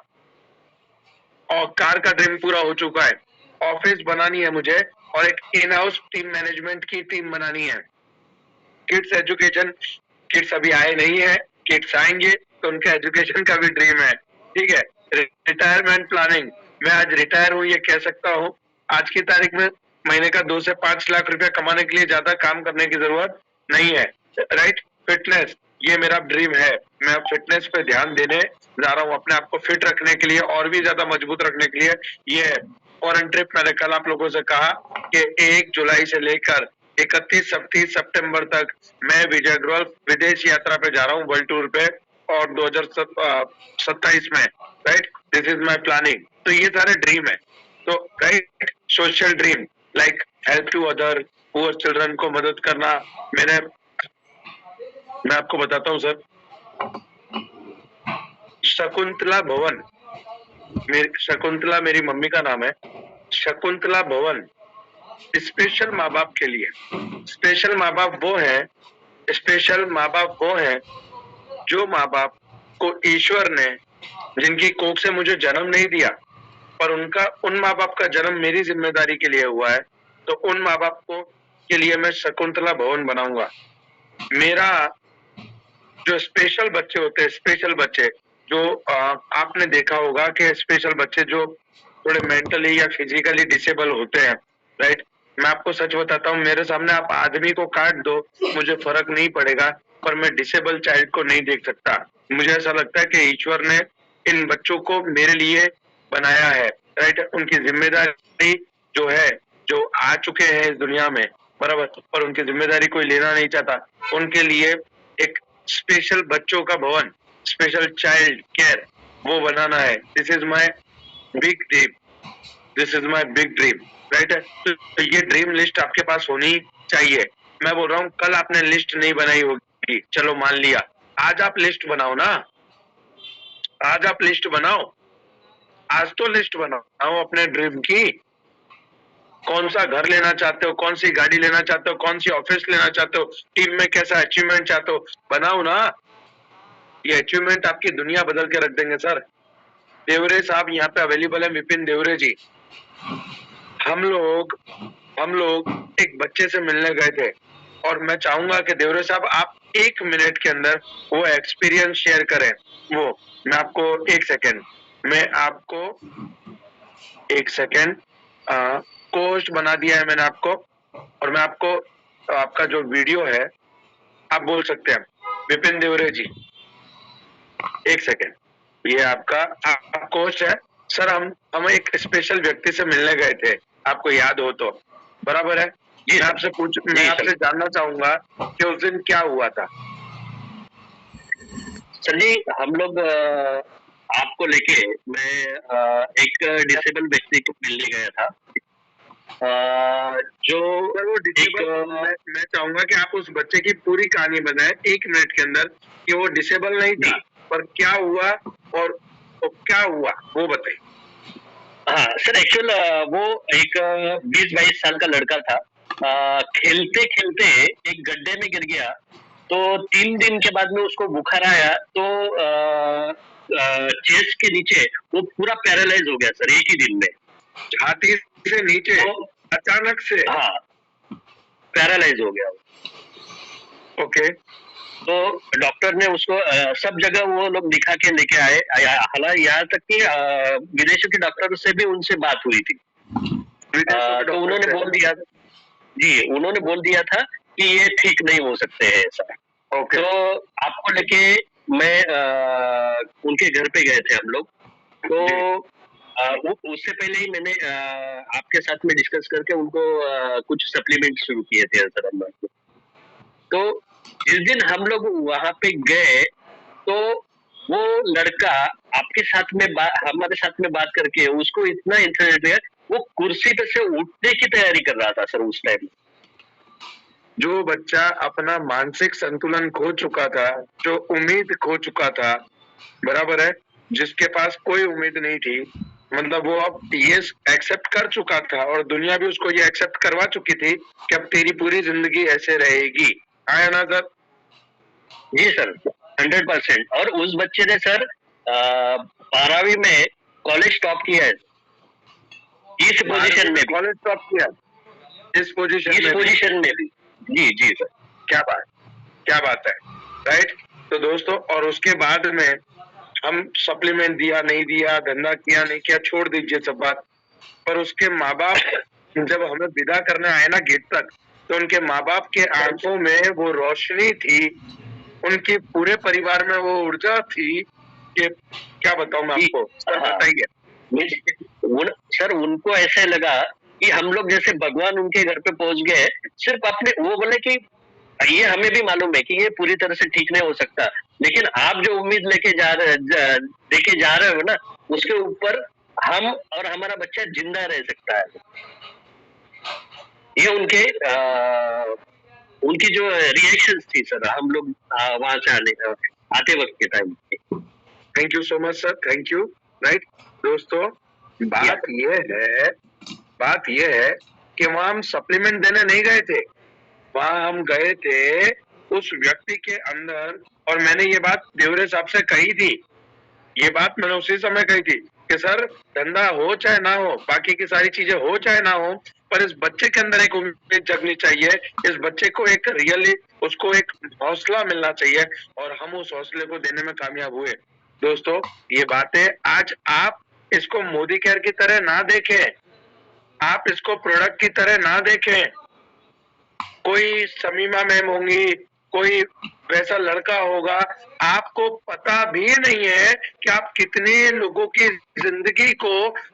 और कार का ड्रीम पूरा हो चुका है, ऑफिस बनानी है मुझे और एक इन हाउस टीम मैनेजमेंट की टीम बनानी है, किड्स एजुकेशन, किड्स अभी आए नहीं है, किड्स आएंगे तो उनके एजुकेशन का भी ड्रीम है, ठीक है। रिटायरमेंट प्लानिंग, मैं आज रिटायर हूँ ये कह सकता हूँ, आज की तारीख में महीने का 2 से 5 लाख रुपया कमाने के लिए ज्यादा काम करने की जरूरत नहीं है, राइट। फिटनेस, ये मेरा ड्रीम है, मैं अब फिटनेस पे ध्यान देने जा रहा हूँ, अपने आप को फिट रखने के लिए और भी ज्यादा मजबूत रखने के लिए। ये है फॉरेन ट्रिप, मैंने कल आप लोगों से कहा कि 1 जुलाई से लेकर 31 सितंबर तक मैं विजय अग्रवाल विदेश यात्रा पे जा रहा हूँ, वर्ल्ड टूर पे, और 2027 में, right, this is my planning. तो ये सारे ड्रीम है। तो right, social dream like help to other, poor children को मदद करना। मैं आपको बताता हूँ सर, शकुंतला भवन, शकुंतला मेरी मम्मी का नाम है, शकुंतला भवन स्पेशल माँ बाप के लिए। स्पेशल माँ बाप वो है, स्पेशल माँ बाप वो है जो माँ बाप को ईश्वर ने, जिनकी कोख से मुझे जन्म नहीं दिया, पर उन माँ बाप का जन्म मेरी जिम्मेदारी के लिए हुआ है, तो उन माँ बाप को के लिए मैं शकुंतला भवन बनाऊंगा। मेरा जो स्पेशल बच्चे होते हैं, स्पेशल बच्चे जो आपने देखा होगा कि स्पेशल बच्चे जो थोड़े मेंटली या फिजिकली डिसेबल होते हैं, राइट, मैं आपको सच बताता हूँ, मेरे सामने आप आदमी को काट दो मुझे फर्क नहीं पड़ेगा, पर मैं डिसेबल चाइल्ड को नहीं देख सकता। मुझे ऐसा लगता है कि ईश्वर ने इन बच्चों को मेरे लिए बनाया है, राइट। उनकी जिम्मेदारी जो है, जो आ चुके हैं इस दुनिया में, बराबर, पर उनकी जिम्मेदारी कोई लेना नहीं चाहता, उनके लिए एक स्पेशल बच्चों का भवन, स्पेशल चाइल्ड केयर, वो बनाना है। This is my big dream, this is my big dream, right है। तो ये ड्रीम लिस्ट आपके पास होनी चाहिए। मैं बोल रहा हूँ कल आपने लिस्ट नहीं बनाई होगी, चलो मान लिया, आज आप लिस्ट बनाओ ना, आज आप लिस्ट बनाओ, आज तो लिस्ट बनाओ अपने ड्रीम की। कौन सा घर लेना चाहते हो, कौन सी गाड़ी लेना चाहते हो, कौन सी ऑफिस लेना चाहते हो, टीम में कैसा अचीवमेंट चाहते हो, बनाओ ना। ये अचीवमेंट आपकी दुनिया बदल के रख देंगे सर। देवरे साहब यहाँ पे अवेलेबल है, विपिन देवरे जी। हम लोग एक बच्चे से मिलने गए थे, और मैं चाहूंगा कि देवरे साहब आप 1 मिनट के अंदर वो एक्सपीरियंस शेयर करें। वो मैं आपको 1 सेकेंड, मैं आपको 1 सेकेंड पोस्ट बना दिया है मैंने आपको, और मैं आपको आपका जो वीडियो है आप बोल सकते हैं। विपिन देवरे जी 1 सेकेंड, ये आपका पोस्ट है सर। हम एक स्पेशल व्यक्ति से मिलने गए थे, आपको याद हो तो, बराबर है। मैं आपसे जानना चाहूंगा कि उस दिन क्या हुआ था। सर जी, हम लोग आपको लेके मैं एक डिसेबल व्यक्ति को मिलने गया था, जो सर वो डिसेबल, मैं चाहूंगा कि आप उस बच्चे की पूरी कहानी बताएं 1 मिनट के अंदर कि वो डिसेबल नहीं था, पर क्या हुआ और वो क्या हुआ वो बताइए। हाँ सर, एक्चुअल वो एक 20-22 साल का लड़का था। खेलते खेलते एक गड्ढे में गिर गया, तो 3 दिन के बाद में उसको बुखार आया, तो चेस्ट के नीचे वो पूरा पैरालाइज हो गया सर, एक ही दिन में। छाती से नीचे तो अचानक से? हाँ, पैरालाइज हो गया। ओके। तो डॉक्टर ने उसको सब जगह वो लोग दिखा के लेके आए, हालांकि यहाँ तक कि विदेशों के डॉक्टर से भी उनसे बात हुई थी। तो उन्होंने बोल दिया जी, उन्होंने बोल दिया था कि ये ठीक नहीं हो सकते हैं ऐसा। ओके। तो आपको लेके मैं उनके घर पे गए थे हम लोग। तो उससे पहले ही मैंने आपके साथ में डिस्कस करके उनको कुछ सप्लीमेंट शुरू किए थे सर हम लोग। तो जिस दिन हम लोग वहां पे गए, तो वो लड़का आपके साथ में हमारे साथ में बात करके उसको इतना इंटरेस्ट है, वो कुर्सी पे से उठने की तैयारी कर रहा था सर उस टाइम। जो बच्चा अपना मानसिक संतुलन खो चुका था, जो उम्मीद खो चुका था, बराबर है, जिसके पास कोई उम्मीद नहीं थी, मतलब वो अब ये एक्सेप्ट कर चुका था और दुनिया भी उसको ये एक्सेप्ट करवा चुकी थी कि अब तेरी पूरी जिंदगी ऐसे रहेगी। आया ना सर? जी सर, 100%। और उस बच्चे ने सर 12वीं में कॉलेज टॉप किया है, इस पोजीशन में। कॉलेज टॉप किया इस पोजीशन में भी? जी जी सर। क्या बात है, राइट। तो दोस्तों, और उसके बाद में हम सप्लीमेंट दिया नहीं दिया, धंधा किया नहीं किया, छोड़ दीजिए सब बात, पर उसके माँ बाप जब हमें विदा करने आए ना गेट तक, तो उनके माँ बाप के आंखों में वो रोशनी थी, उनके पूरे परिवार में वो ऊर्जा थी कि क्या बताऊं मैं आपको। सर बताइए। सर उनको ऐसे लगा कि हम लोग जैसे भगवान उनके घर पे पहुंच गए। सिर्फ अपने वो बोले कि ये हमें भी मालूम है कि ये पूरी तरह से ठीक नहीं हो सकता, लेकिन आप जो उम्मीद लेके जा रहे हो ना, उसके ऊपर हम और हमारा बच्चा जिंदा रह सकता है। ये उनकी जो रिएक्शंस थी सर, हम लोग वहां से आते वक्त के time. Thank you so much sir, thank you. Right दोस्तों, बात ये है कि वहां हम सप्लीमेंट देने नहीं गए थे, वहां हम गए थे उस व्यक्ति के अंदर, और मैंने ये बात देवरे साहब से कही थी, ये बात मैंने उसी समय कही थी कि सर धंधा हो चाहे ना हो, बाकी की सारी चीजें हो चाहे ना हो, पर इस बच्चे के अंदर एक उम्मीद जगनी चाहिए, इस बच्चे को एक रियली उसको एक हौसला मिलना चाहिए, और हम उस हौसले को देने में कामयाब हुए। दोस्तों, ये बातें आज आप इसको मोदी केयर की तरह ना देखें, आप इसको प्रोडक्ट की तरह ना देखें। कोई शमीमा मैम होंगी, कोई वैसा लड़का होगा, आपको पता भी नहीं है कि आप कितने लोगों की जिंदगी को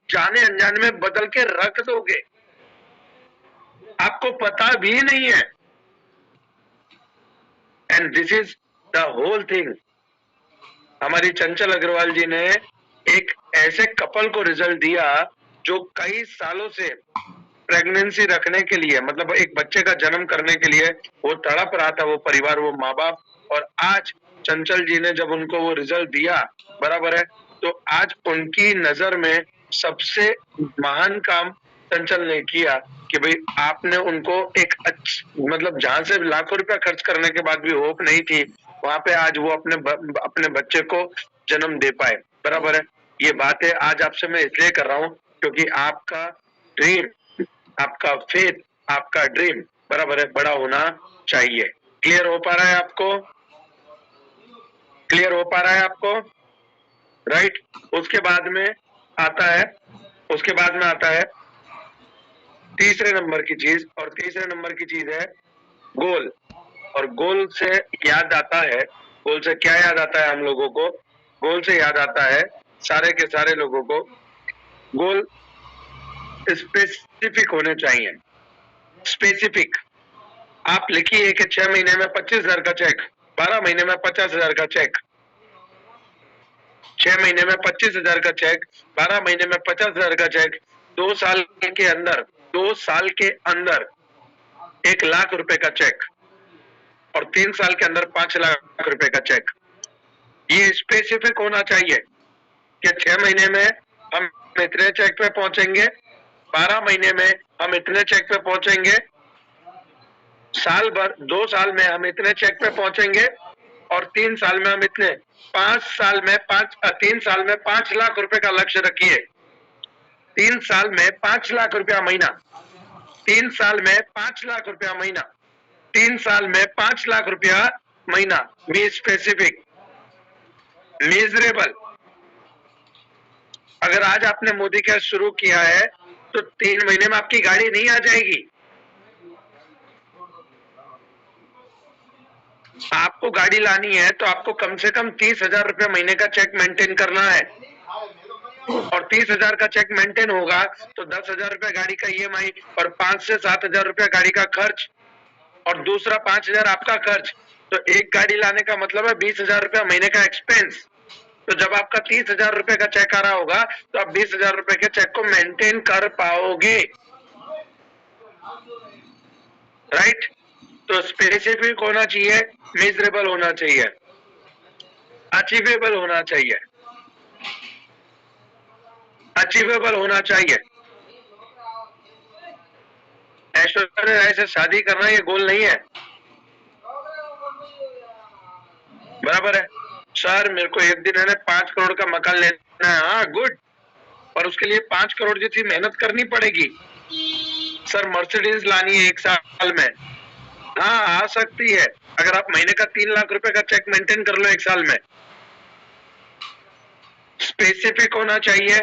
जाने अनजाने में बदल के रख दोगे, आपको पता भी नहीं है। And this is the whole thing. हमारी चंचल अग्रवाल जी ने एक ऐसे कपल को रिजल्ट दिया जो कई सालों से प्रेगनेंसी रखने के लिए, मतलब एक बच्चे का जन्म करने के लिए वो तड़प रहा था, वो परिवार, वो माँ बाप, और आज चंचल जी ने जब उनको वो रिजल्ट दिया, बराबर है, तो आज उनकी नजर में सबसे महान काम चंचल ने किया कि भाई आपने उनको एक मतलब जहां से लाखों रुपया खर्च करने के बाद भी होप नहीं थी, वहां पे आज वो अपने बच्चे को जन्म दे पाए, बराबर है। ये बातें आज आपसे मैं इसलिए कर रहा हूँ क्योंकि आपका ड्रीम, आपका फेथ, आपका ड्रीम, बराबर है, बड़ा होना चाहिए। क्लियर हो पा रहा है आपको? क्लियर हो पा रहा है आपको? राइट। उसके बाद में आता है तीसरे नंबर की चीज, और तीसरे नंबर की चीज है गोल। और गोल से याद आता है, गोल से क्या याद आता है हम लोगों को? गोल से याद आता है सारे के सारे लोगों को, गोल स्पेसिफिक होने चाहिए। स्पेसिफिक। आप लिखिए कि 6 महीने में 25,000 का चेक, 12 महीने में 50,000 का चेक, 6 महीने में 25,000 का चेक, 12 महीने में 50,000 का चेक, 2 साल के अंदर 1 लाख रुपए का चेक और 3 साल के अंदर 5 लाख रुपए का चेक। ये स्पेसिफिक होना चाहिए कि 6 महीने में हम इतने चेक पे पहुंचेंगे, 12 महीने में हम इतने चेक पे पहुंचेंगे, साल भर 2 साल में हम इतने चेक पे पहुंचेंगे और 3 साल में हम इतने। 3 साल में 5 लाख रुपए का लक्ष्य रखिए। 3 साल में 5 लाख रुपया महीना, 3 साल में 5 लाख रुपया महीना, 3 साल में 5 लाख रुपया महीना। Be specific, measurable. अगर आज आपने मोदी केयर शुरू किया है तो 3 महीने में आपकी गाड़ी नहीं आ जाएगी। आपको गाड़ी लानी है तो आपको कम से कम 30,000 रुपये महीने का चेक मेंटेन करना है और 30,000 का चेक मेंटेन होगा तो 10,000 रुपये गाड़ी का ईएमआई और 5 से 7,000 रुपया गाड़ी का खर्च और दूसरा 5,000 आपका खर्च। तो एक गाड़ी लाने का मतलब है 20,000 रुपया महीने का एक्सपेंस। तो जब आपका 30,000 रुपए का चेक आ रहा होगा तो आप 20,000 रुपए के चेक को मेंटेन कर पाओगे, राइट? तो स्पेसिफिक होना चाहिए, मेजरेबल होना चाहिए, अचीवेबल होना चाहिए, अचीवेबल होना चाहिए। ऐश्वर्या राय से शादी करना ये गोल नहीं है, बराबर है? सर मेरे को एक दिन है ना 5 करोड़ का मकान लेना है। हाँ गुड, पर उसके लिए 5 करोड़ जितनी मेहनत करनी पड़ेगी। सर मर्सिडीज लानी है 1 साल में। हाँ आ सकती है अगर आप महीने का 3 लाख रुपए का चेक मेंटेन कर लो 1 साल में। स्पेसिफिक होना चाहिए,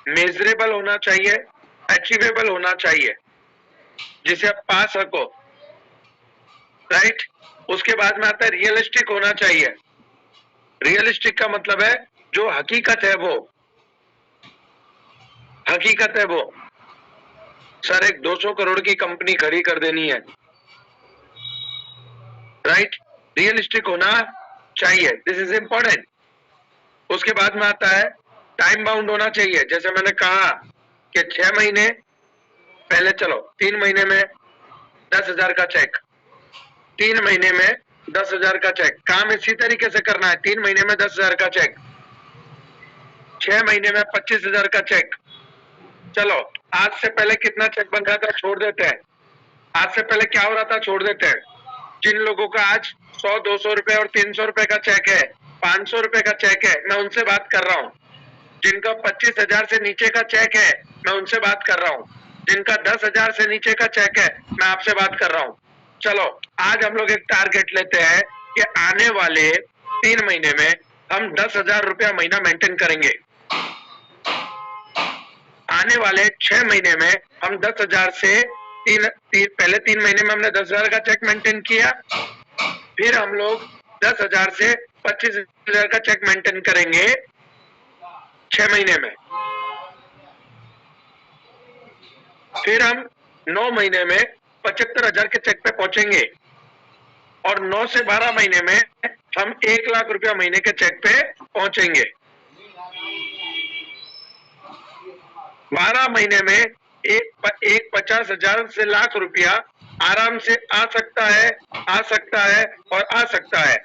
मेजरेबल होना चाहिए, अचीवेबल होना चाहिए, जिसे आप पा सको, राइट? उसके बाद में आता है रियलिस्टिक होना चाहिए। रियलिस्टिक का मतलब है जो हकीकत है वो, हकीकत है वो। सर एक 200 करोड़ की कंपनी खड़ी कर देनी है, राइट? रियलिस्टिक होना चाहिए, दिस इज इंपॉर्टेंट। उसके बाद में आता है टाइम बाउंड होना चाहिए। जैसे मैंने कहा कि 6 महीने पहले, चलो 3 महीने में 10,000 का चेक, 3 महीने में 10,000 का चेक। काम इसी तरीके से करना है, 3 महीने में 10,000 का चेक, 6 महीने में 25,000 का चेक। चलो आज से पहले कितना चेक बन रहा था छोड़ देते हैं, आज से पहले क्या हो रहा था छोड़ देते हैं। जिन लोगों का आज 100, 200 रुपए और 300 रुपए का चेक है, 500 रुपए का चेक है, मैं उनसे बात कर रहा हूँ। जिनका 25,000 से नीचे का चेक है मैं उनसे बात कर रहा हूँ। जिनका 10,000 से नीचे का चेक है मैं आपसे बात कर रहा हूँ। चलो आज हम लोग एक टारगेट लेते हैं कि आने वाले 3 महीने में हम 10,000 रुपया महीना मेंटेन करेंगे। आने वाले 6 महीने में हम 10,000 से पहले 3 महीने में हमने 10,000 का चेक मेंटेन किया, फिर हम लोग 10,000 से 25,000 का चेक मेंटेन करेंगे 6 महीने में। फिर हम 9 महीने में 75,000 के चेक पे पहुंचेंगे और 9 से 12 महीने में हम 1 लाख रुपया महीने के चेक पे पहुंचेंगे। 12 महीने में एक 50,000 से लाख रुपया आराम से आ सकता है, आ सकता है और आ सकता है।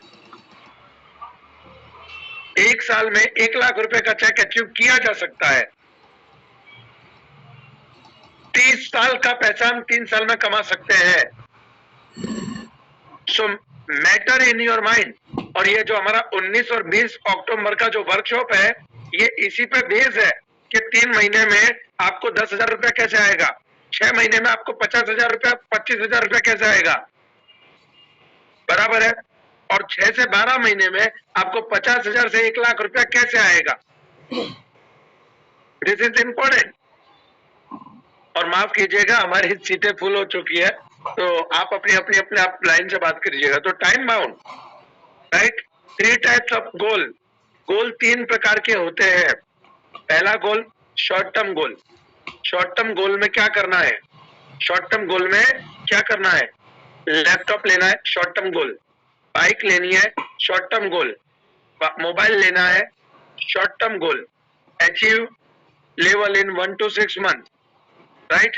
1 साल में 1 लाख रुपए का चेक अचीव किया जा सकता है। 30 साल का पैसा हम 3 साल में कमा सकते हैं। सो मैटर इन योर माइंड। और ये जो हमारा 19 और 20 अक्टूबर का जो वर्कशॉप है ये इसी पे बेस है कि 3 महीने में आपको 10,000 रुपया कैसे आएगा, 6 महीने में आपको 50,000 रुपया, 25,000 रुपया कैसे आएगा, बराबर है? और 6 से 12 महीने में आपको 50,000 से 1 लाख रुपया कैसे आएगा। This is important. और माफ कीजिएगा हमारी सीटें फुल हो चुकी है तो आप अपने आप लाइन से बात करिएगा। तो time bound, right? 3 types of goal. Goal 3 प्रकार के होते हैं। पहला goal short term goal. Short term goal में क्या करना है? शॉर्ट टर्म गोल में क्या करना है? लैपटॉप लेना है, शॉर्ट टर्म गोल। बाइक लेनी है, शॉर्ट टर्म गोल। मोबाइल लेना है, short term goal achieve level in 1 to 6 month, right.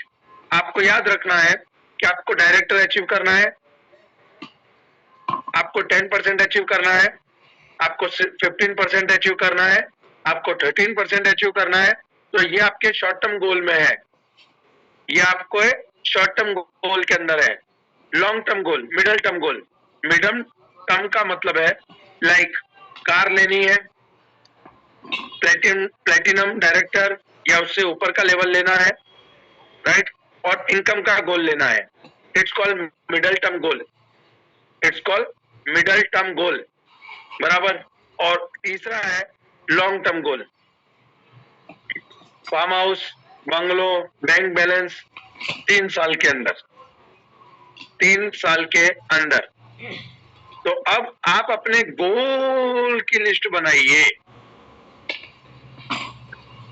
आपको याद रखना है कि आपको डायरेक्टर अचीव करना है, आपको 10% अचीव करना है, आपको 15% अचीव करना है, आपको 13% अचीव करना है। तो ये आपके शॉर्ट टर्म गोल में है, ये आपको शॉर्ट टर्म गोल के अंदर है। लॉन्ग टर्म गोल, मिडल टर्म गोल, मिडल टर्म का मतलब है लाइक कार लेनी है, प्लेटिनम डायरेक्टर या उससे ऊपर का लेवल लेना है, राइट, और इनकम का गोल लेना है। It's called middle term goal, it's called middle term goal, बराबर। और तीसरा है long term goal, farm house, bungalow, bank balance 3 साल के अंदर, 3 साल के अंदर। तो अब आप अपने गोल की लिस्ट बनाइए।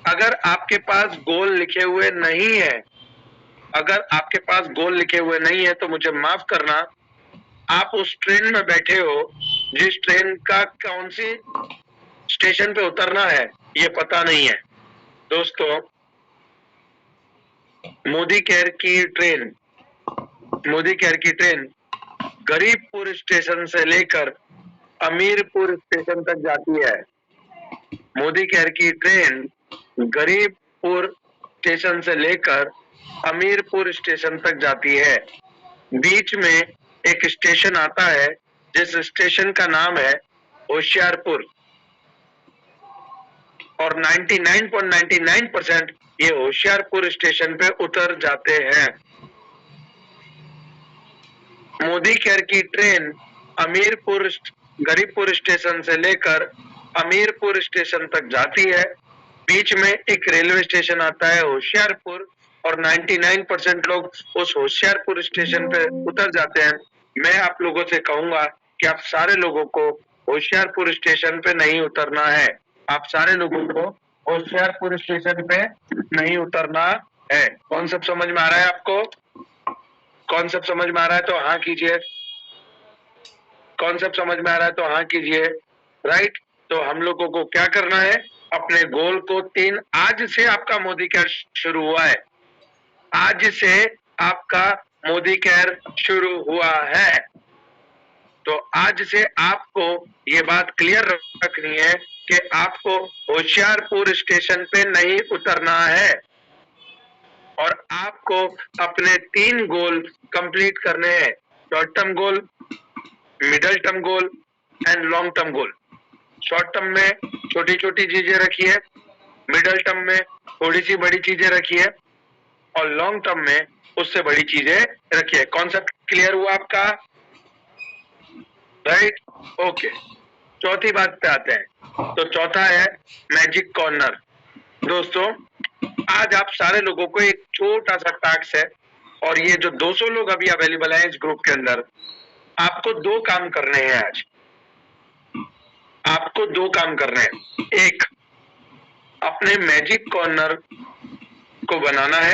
अगर आपके पास गोल लिखे हुए नहीं है, अगर आपके पास गोल लिखे हुए नहीं है तो मुझे माफ करना, आप उस ट्रेन में बैठे हो जिस ट्रेन का कौन सी स्टेशन पे उतरना है ये पता नहीं है। दोस्तों, मोदी केयर की ट्रेन, मोदी केयर की ट्रेन गरीबपुर स्टेशन से लेकर अमीरपुर स्टेशन तक जाती है। मोदी केयर की ट्रेन गरीबपुर स्टेशन से लेकर अमीरपुर स्टेशन तक जाती है। बीच में एक स्टेशन आता है जिस स्टेशन का नाम है होशियारपुर, और 99.99% ये होशियारपुर स्टेशन पे उतर जाते हैं। मोदी केयर की ट्रेन अमीरपुर गरीबपुर स्टेशन से लेकर अमीरपुर स्टेशन तक जाती है। बीच में एक रेलवे स्टेशन आता है होशियारपुर, और 99% लोग उस होशियारपुर स्टेशन पे उतर जाते हैं। मैं आप लोगों से कहूंगा कि आप सारे लोगों को होशियारपुर स्टेशन पे नहीं उतरना है, आप सारे लोगों को होशियारपुर स्टेशन पे नहीं उतरना है। कॉन्सेप्ट समझ में आ रहा है आपको? कॉन्सेप्ट समझ में आ रहा है तो हाँ कीजिए, कॉन्सेप्ट समझ में आ रहा है तो हाँ कीजिए, राइट। तो हम लोगों को क्या करना है, अपने गोल को आज से आपका मोदी केयर शुरू हुआ है, आज से आपका मोदी केयर शुरू हुआ है। तो आज से आपको ये बात क्लियर रखनी है कि आपको होशियारपुर स्टेशन पे नहीं उतरना है, और आपको अपने 3 गोल कंप्लीट करने हैं। Short term goal, middle term goal and long term goal. Short term में छोटी छोटी चीजें रखिए, मिडल टर्म में थोड़ी सी बड़ी चीजें रखिए, और लॉन्ग टर्म में उससे बड़ी चीजें रखिए। कॉन्सेप्ट क्लियर हुआ आपका? Right, okay. चौथी बात पे आते हैं। तो चौथा है मैजिक कॉर्नर। दोस्तों, आज आप सारे लोगों को एक छोटा सा टास्क है, और ये जो 200 लोग अभी अवेलेबल हैं इस ग्रुप के अंदर, आपको 2 काम करने हैं आज। आपको 2 काम करने हैं। एक, अपने मैजिक कॉर्नर को बनाना है,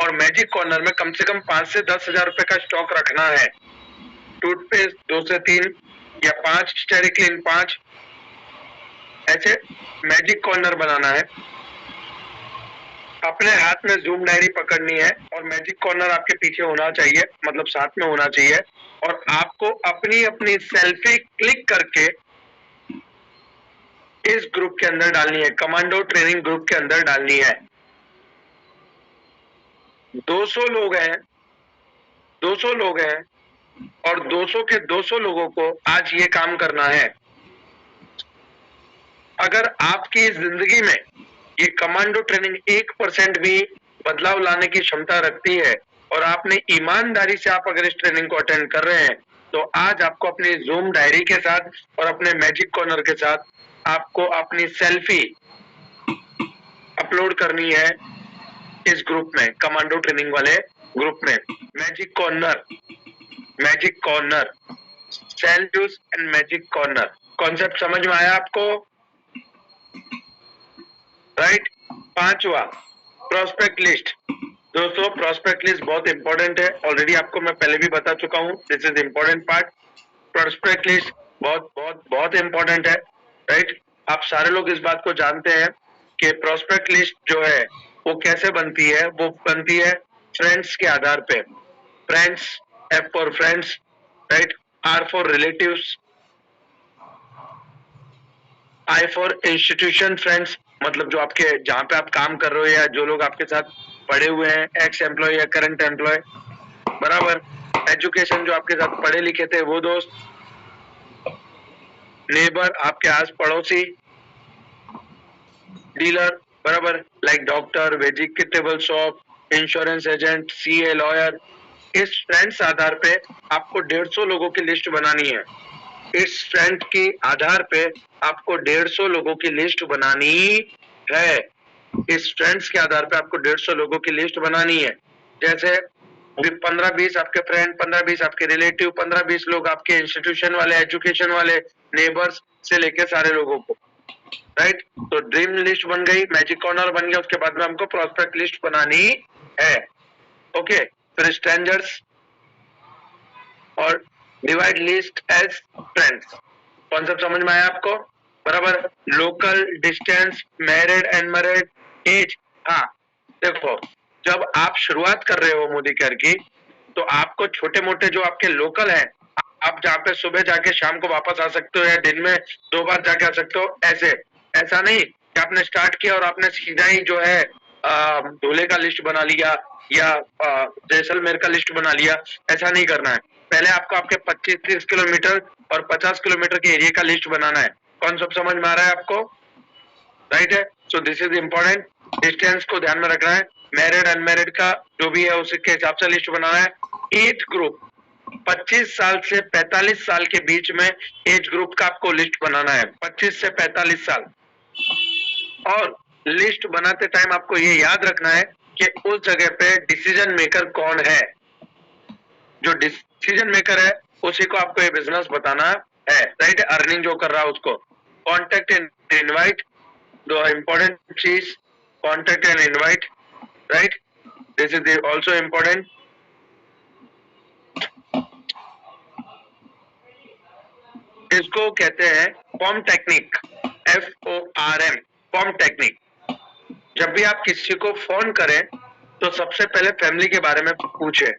और मैजिक कॉर्नर में कम से कम 5 से 10 हजार रुपए का स्टॉक रखना है। टूथपेस्ट 2 से 3 या 5, स्टेरिक्लीन 5, ऐसे मैजिक कॉर्नर बनाना है। अपने हाथ में जूम डायरी पकड़नी है, और मैजिक कॉर्नर आपके पीछे होना चाहिए, मतलब साथ में होना चाहिए, और आपको अपनी अपनी सेल्फी क्लिक करके इस ग्रुप के अंदर डालनी है, कमांडो ट्रेनिंग ग्रुप के अंदर डालनी है। 200 लोग हैं, 200 लोग हैं, और 200 के 200 लोगों को आज ये काम करना है। अगर आपकी जिंदगी में ये कमांडो ट्रेनिंग 1% भी बदलाव लाने की क्षमता रखती है, और आपने ईमानदारी से आप अगर इस ट्रेनिंग को अटेंड कर रहे हैं, तो आज आपको अपनी जूम डायरी के साथ और अपने मैजिक कॉर्नर के साथ आपको अपनी सेल्फी अपलोड करनी है इस ग्रुप में, कमांडो ट्रेनिंग वाले ग्रुप में। Magic corner, magic corner, selfies and magic corner. Concept समझ में आया आपको? राइट। 5वां, प्रोस्पेक्ट लिस्ट। दोस्तों, प्रोस्पेक्ट लिस्ट बहुत इंपॉर्टेंट है, ऑलरेडी आपको मैं पहले भी बता चुका हूं। This is important part. Prospect list बहुत बहुत बहुत इंपॉर्टेंट है, राइट। आप सारे लोग इस बात को जानते हैं कि प्रोस्पेक्ट लिस्ट जो है वो कैसे बनती है, वो बनती है फ्रेंड्स के आधार पे। Friends, F for friends, right, R for relatives, I for institution friends, मतलब जो आपके जहां पे आप काम कर रहे हो या जो लोग आपके साथ पढ़े हुए हैं, एक्स एम्प्लॉय या करंट एम्प्लॉय, बराबर। एजुकेशन, जो आपके साथ पढ़े लिखे थे वो दोस्त। नेबर, आपके आस पड़ोसी। डीलर, बराबर, like doctor, vegetable shop, insurance agent, CA, lawyer. इस फ्रेंड्स आधार पे आपको 150 लोगों की लिस्ट बनानी है। इस फ्रेंड के आधार पे आपको 150 लोगों की लिस्ट बनानी है। इस फ्रेंड्स के आधार पे आपको 150 लोगों की लिस्ट बनानी है। जैसे 15-20 आपके फ्रेंड, 15-20 आपके रिलेटिव, 15-20 लोग आपके इंस्टीट्यूशन वाले, एजुकेशन वाले, नेबर्स से लेके सारे लोगों को, राइट। तो ड्रीम लिस्ट बन गई, मैजिक कॉर्नर बन गया। उसके बाद में हमको प्रोस्पेक्ट लिस्ट बनानी है। ओके, फिर स्ट्रेंजर्स और divide list as friends. Concept समझ में आया आपको, बराबर। Local, distance, married, unmarried, age. हाँ देखो, जब आप शुरुआत कर रहे हो मोदी केयर की, तो आपको छोटे मोटे जो आपके लोकल हैं, आप जहाँ पे सुबह जाके शाम को वापस आ सकते हो या दिन में 2 बार जाके आ सकते हो, ऐसा नहीं कि आपने स्टार्ट किया और आपने सीधा ही जो है धुले का लिस्ट बना लिया या जैसलमेर का लिस्ट बना लिया। ऐसा नहीं करना है। पहले आपको आपके 25-30 किलोमीटर और 50 किलोमीटर के एरिया का लिस्ट बनाना है। कॉन्सेप्ट समझ में आ रहा है आपको, राइट है। So this is important. Distance को ध्यान में रखना है। मैरिड अनमैरिड का जो भी है उसके हिसाब से लिस्ट बनाना है। एज ग्रुप 25 साल से 45 साल के बीच में एज ग्रुप का आपको लिस्ट बनाना है, 25 से 45 साल। और लिस्ट बनाते टाइम आपको ये याद रखना है कि उस जगह पे डिसीजन मेकर कौन है। जो डिसीजन मेकर है उसी को आपको ये बिजनेस बताना है, राइट। अर्निंग जो कर रहा है उसको। कॉन्टेक्ट एंड इनवाइट, दो इम्पोर्टेंट चीज, contact and invite, right. This is also important. इसको कहते हैं form technique, FORM, form technique. जब भी आप किसी को फोन करें तो सबसे पहले फैमिली के बारे में पूछे,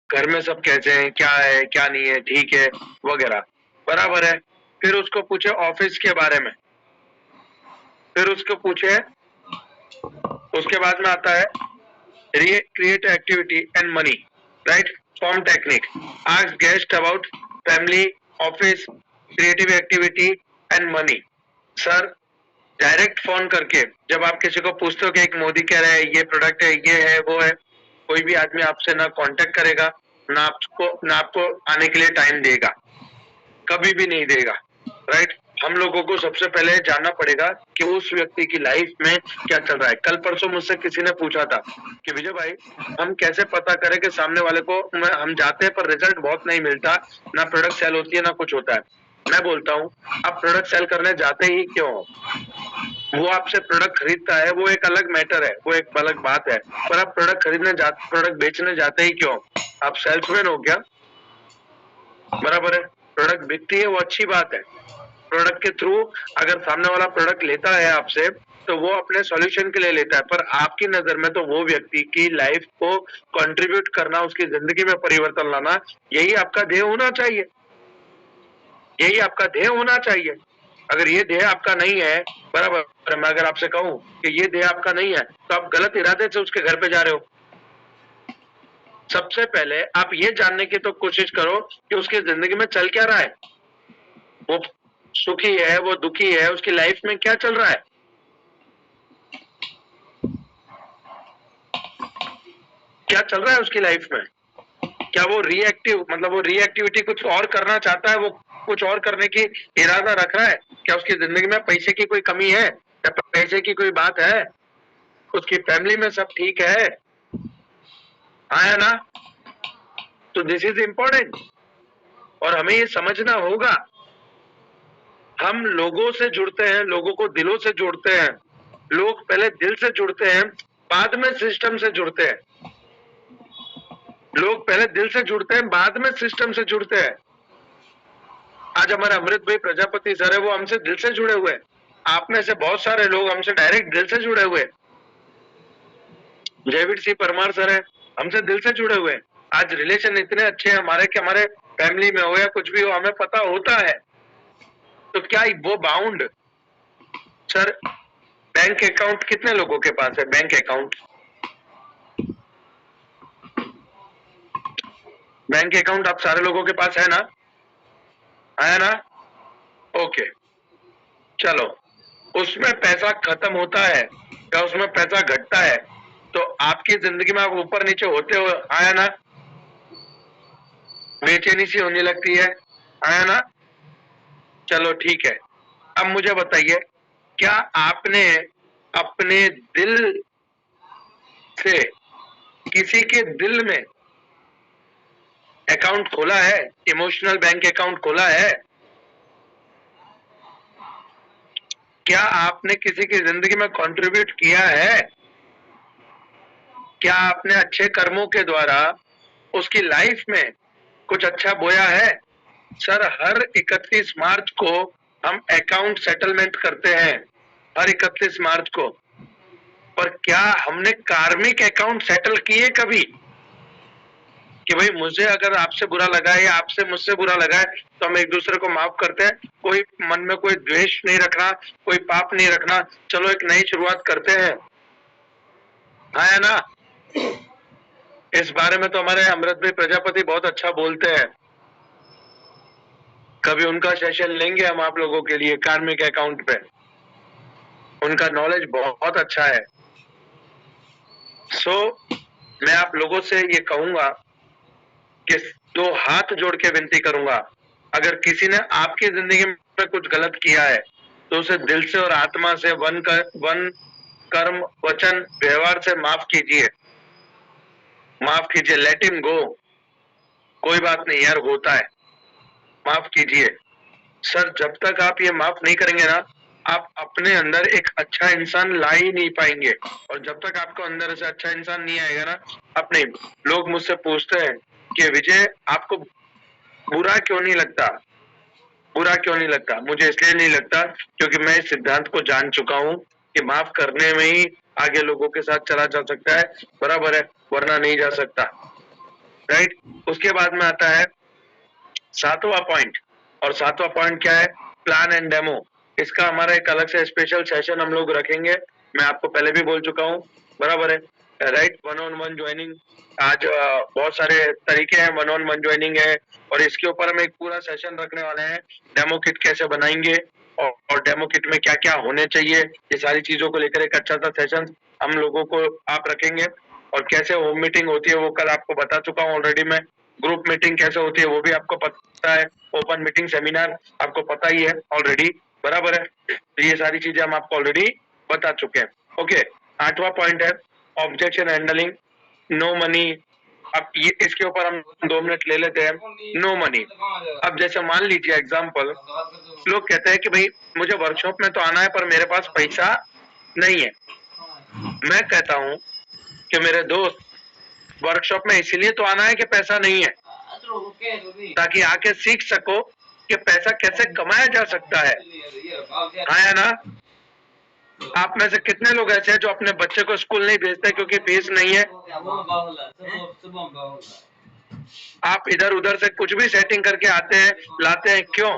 घर में सब कैसे हैं, क्या है क्या नहीं है, ठीक है वगैरह, बराबर है। फिर उसको पूछे ऑफिस के बारे में, फिर उसको पूछे, उसके बाद में आता है create activity and money, right. Form technique, ask guest about family, office, creative activity and money. Sir direct phone करके जब आप किसी को पूछते हो कि एक मोदी कह रहा है, ये प्रोडक्ट है, ये है, वो है, कोई भी आदमी आपसे ना कांटेक्ट करेगा, ना आपको आने के लिए टाइम देगा, कभी भी नहीं देगा, राइट। हम लोगों को सबसे पहले जानना पड़ेगा कि उस व्यक्ति की लाइफ में क्या चल रहा है। कल परसों मुझसे किसी ने पूछा था कि विजय भाई, हम कैसे पता करें कि सामने वाले को हम जाते हैं पर रिजल्ट बहुत नहीं मिलता, ना प्रोडक्ट सेल होती है ना कुछ होता है। मैं बोलता हूँ, आप प्रोडक्ट सेल करने जाते ही क्यों हो? वो आपसे प्रोडक्ट खरीदता है, वो एक अलग मैटर है, वो एक अलग बात है, पर आप प्रोडक्ट बेचने जाते ही क्यों? आप सेल्समैन हो क्या? बराबर है। प्रोडक्ट बिकती है वो अच्छी बात है। प्रोडक्ट के थ्रू अगर सामने वाला प्रोडक्ट लेता है आपसे तो वो अपने सॉल्यूशन के लिए लेता है, पर आपकी नजर में तो वो व्यक्ति की लाइफ को कंट्रीब्यूट करना, उसकी जिंदगी में परिवर्तन लाना, यही आपका ध्येय होना चाहिए, यही आपका ध्येय होना चाहिए। अगर ये ध्येय आपका नहीं है, बराबर, मैं अगर आपसे कहूं कि ये ध्येय आपका नहीं है तो आप गलत इरादे से उसके घर पे जा रहे हो। सबसे पहले आप ये जानने की तो कोशिश करो कि उसकी जिंदगी में चल क्या रहा है, वो सुखी है, वो दुखी है, उसकी लाइफ में क्या चल रहा है। क्या चल रहा है उसकी लाइफ में? क्या वो रिएक्टिविटी कुछ और करना चाहता है, वो कुछ और करने की इरादा रख रहा है? क्या उसकी जिंदगी में पैसे की कोई कमी है, या पैसे की कोई बात है? उसकी फैमिली में सब ठीक है, आया ना? तो दिस इज इम्पोर्टेंट और हमें ये समझना होगा। हम लोगों से जुड़ते हैं, लोगों को दिलों से जोड़ते हैं। लोग पहले दिल से जुड़ते हैं, बाद में सिस्टम से जुड़ते हैं। लोग पहले दिल से जुड़ते हैं, बाद में सिस्टम से जुड़ते हैं। आज हमारे अमृत भाई प्रजापति सर है, वो हमसे दिल से जुड़े हुए हैं। आप में से बहुत सारे लोग हमसे डायरेक्ट दिल से जुड़े हुए हैं। जयवीर सिंह परमार सर है, हमसे दिल से जुड़े हुए हैं। आज रिलेशन इतने अच्छे हैं हमारे कि हमारे फैमिली में हो या कुछ भी हो, हमें पता होता है। तो क्या वो बाउंड सर, बैंक अकाउंट कितने लोगों के पास है? बैंक अकाउंट, बैंक अकाउंट आप सारे लोगों के पास है ना? है ना? ओके, चलो, उसमें पैसा खत्म होता है या उसमें पैसा घटता है तो आपकी जिंदगी में आप ऊपर नीचे होते हो, आया ना? बेचैनी सी होने लगती है, आया ना? चलो ठीक है, अब मुझे बताइए, क्या आपने अपने दिल से किसी के दिल में अकाउंट खोला है? इमोशनल बैंक अकाउंट खोला है? क्या आपने किसी की जिंदगी में कंट्रीब्यूट किया है? क्या आपने अच्छे कर्मों के द्वारा उसकी लाइफ में कुछ अच्छा बोया है? सर, हर 31 मार्च को हम अकाउंट सेटलमेंट करते हैं, हर 31 मार्च को। पर क्या हमने कार्मिक अकाउंट सेटल किए कभी कि भाई मुझे अगर आपसे बुरा लगा है या आपसे मुझसे बुरा लगा है तो हम एक दूसरे को माफ करते हैं, कोई मन में कोई द्वेष नहीं रखना, कोई पाप नहीं रखना, चलो एक नई शुरुआत करते हैं, है ना? इस बारे में तो हमारे अमृत भाई प्रजापति बहुत अच्छा बोलते हैं। कभी उनका सेशन लेंगे हम आप लोगों के लिए कार्मिक अकाउंट पे, उनका नॉलेज बहुत अच्छा है। सो मैं आप लोगों से ये कहूंगा कि 2 हाथ जोड़ के विनती करूंगा, अगर किसी ने आपकी जिंदगी में कुछ गलत किया है तो उसे दिल से और आत्मा से वन कर्म वचन व्यवहार से माफ कीजिए, माफ कीजिए, लेट हिम गो। कोई बात नहीं यार, होता है, माफ कीजिए। सर, जब तक आप ये माफ नहीं करेंगे ना, आप अपने अंदर एक अच्छा इंसान ला ही नहीं पाएंगे। और जब तक आपको अंदर से अच्छा इंसान नहीं आएगा ना, अपने लोग मुझसे पूछते हैं कि विजय आपको बुरा क्यों नहीं लगता? बुरा क्यों नहीं लगता? मुझे इसलिए नहीं लगता क्योंकि मैं इस सिद्धांत को जान चुका हूँ कि माफ करने में ही आगे लोगों के साथ चला जा सकता है, बराबर है, वरना नहीं जा सकता, राइट? उसके बाद में आता है 7वां पॉइंट, और 7वां पॉइंट क्या है? Plan and demo. इसका हमारा एक अलग से स्पेशल सेशन हम लोग रखेंगे, मैं आपको पहले भी बोल चुका हूँ, बराबर है, राइट? 1-on-1 ज्वाइनिंग, आज बहुत सारे तरीके हैं, 1-on-1 ज्वाइनिंग है, और इसके ऊपर हम एक पूरा सेशन रखने वाले हैं, डेमो किट कैसे बनाएंगे और डेमो किट में क्या क्या होने चाहिए, ये सारी चीजों को लेकर एक अच्छा सा सेशन हम लोगों को आप रखेंगे। और कैसे होम मीटिंग होती है वो कल आपको बता चुका हूँ ऑलरेडी मैं, ग्रुप मीटिंग कैसे होती है वो भी आपको पता है, ओपन मीटिंग सेमिनार आपको पता ही है ऑलरेडी, बराबर है? तो ये सारी चीजें हम आपको ऑलरेडी बता चुके हैं। ओके, 8वां पॉइंट है ऑब्जेक्शन हैंडलिंग, नो मनी। अब ये इसके ऊपर हम 2 मिनट ले लेते हैं। नो मनी, अब जैसे मान लीजिए एग्जांपल, लोग कहते हैं कि भाई मुझे वर्कशॉप में तो आना है पर मेरे पास पैसा नहीं है। मैं कहता हूं कि मेरे दोस्त, वर्कशॉप में इसीलिए तो आना है कि पैसा नहीं है, ताकि आके सीख सको कि पैसा कैसे कमाया जा सकता है, हाँ ना? आप में से कितने लोग ऐसे हैं जो अपने बच्चे को स्कूल नहीं भेजते क्योंकि फीस नहीं है? आप इधर उधर से कुछ भी सेटिंग करके आते हैं, लाते हैं, क्यों?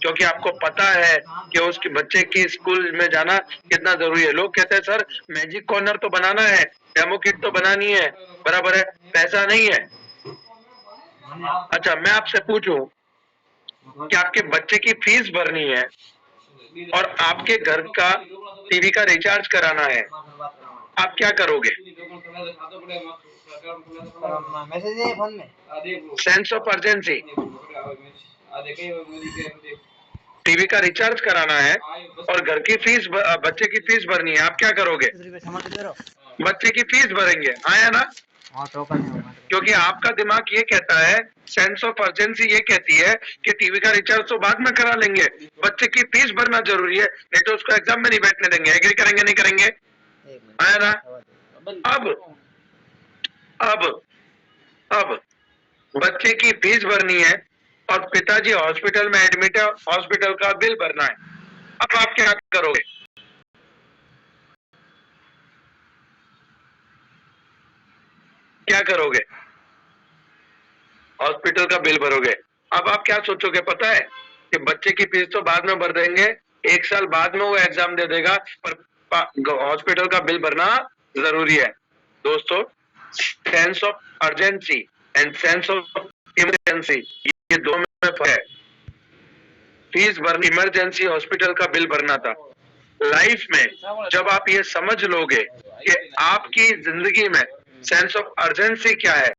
क्योंकि आपको पता है कि उसके बच्चे की स्कूल में जाना कितना जरूरी है। लोग कहते हैं सर मैजिक कॉर्नर तो बनाना है, डेमो किट तो बनानी है, बराबर है, पैसा नहीं है। अच्छा, मैं आपसे पूछूं कि आपके बच्चे की फीस भरनी है और आपके घर का टीवी का रिचार्ज कराना है, आप क्या करोगे? मैसेज है फोन में, सेंस ऑफ अर्जेंसी, टीवी का रिचार्ज कराना है और घर की फीस, बच्चे की फीस भरनी है, आप क्या करोगे? बच्चे की फीस भरेंगे, आया ना? क्योंकि आपका दिमाग ये कहता है, सेंस ऑफ अर्जेंसी ये कहती है कि टीवी का रिचार्ज तो बाद में करा लेंगे, बच्चे की फीस भरना जरूरी है, नहीं तो उसको एग्जाम में नहीं बैठने देंगे। एग्री करेंगे नहीं करेंगे? आया ना? अब बच्चे की फीस भरनी है और पिताजी हॉस्पिटल में एडमिट है, हॉस्पिटल का बिल भरना है। अब आप क्या करोगे? क्या करोगे? हॉस्पिटल का बिल भरोगे। अब आप क्या सोचोगे पता है कि बच्चे की फीस तो बाद में भर देंगे, 1 साल बाद में वो एग्जाम दे देगा, पर हॉस्पिटल का बिल भरना जरूरी है। दोस्तों, sense of urgency and sense of emergency, ये दो में फर्क है। फीस भरनी, इमरजेंसी हॉस्पिटल का बिल भरना था। लाइफ में जब आप ये समझ लोगे कि आपकी जिंदगी में सेंस ऑफ अर्जेंसी क्या है,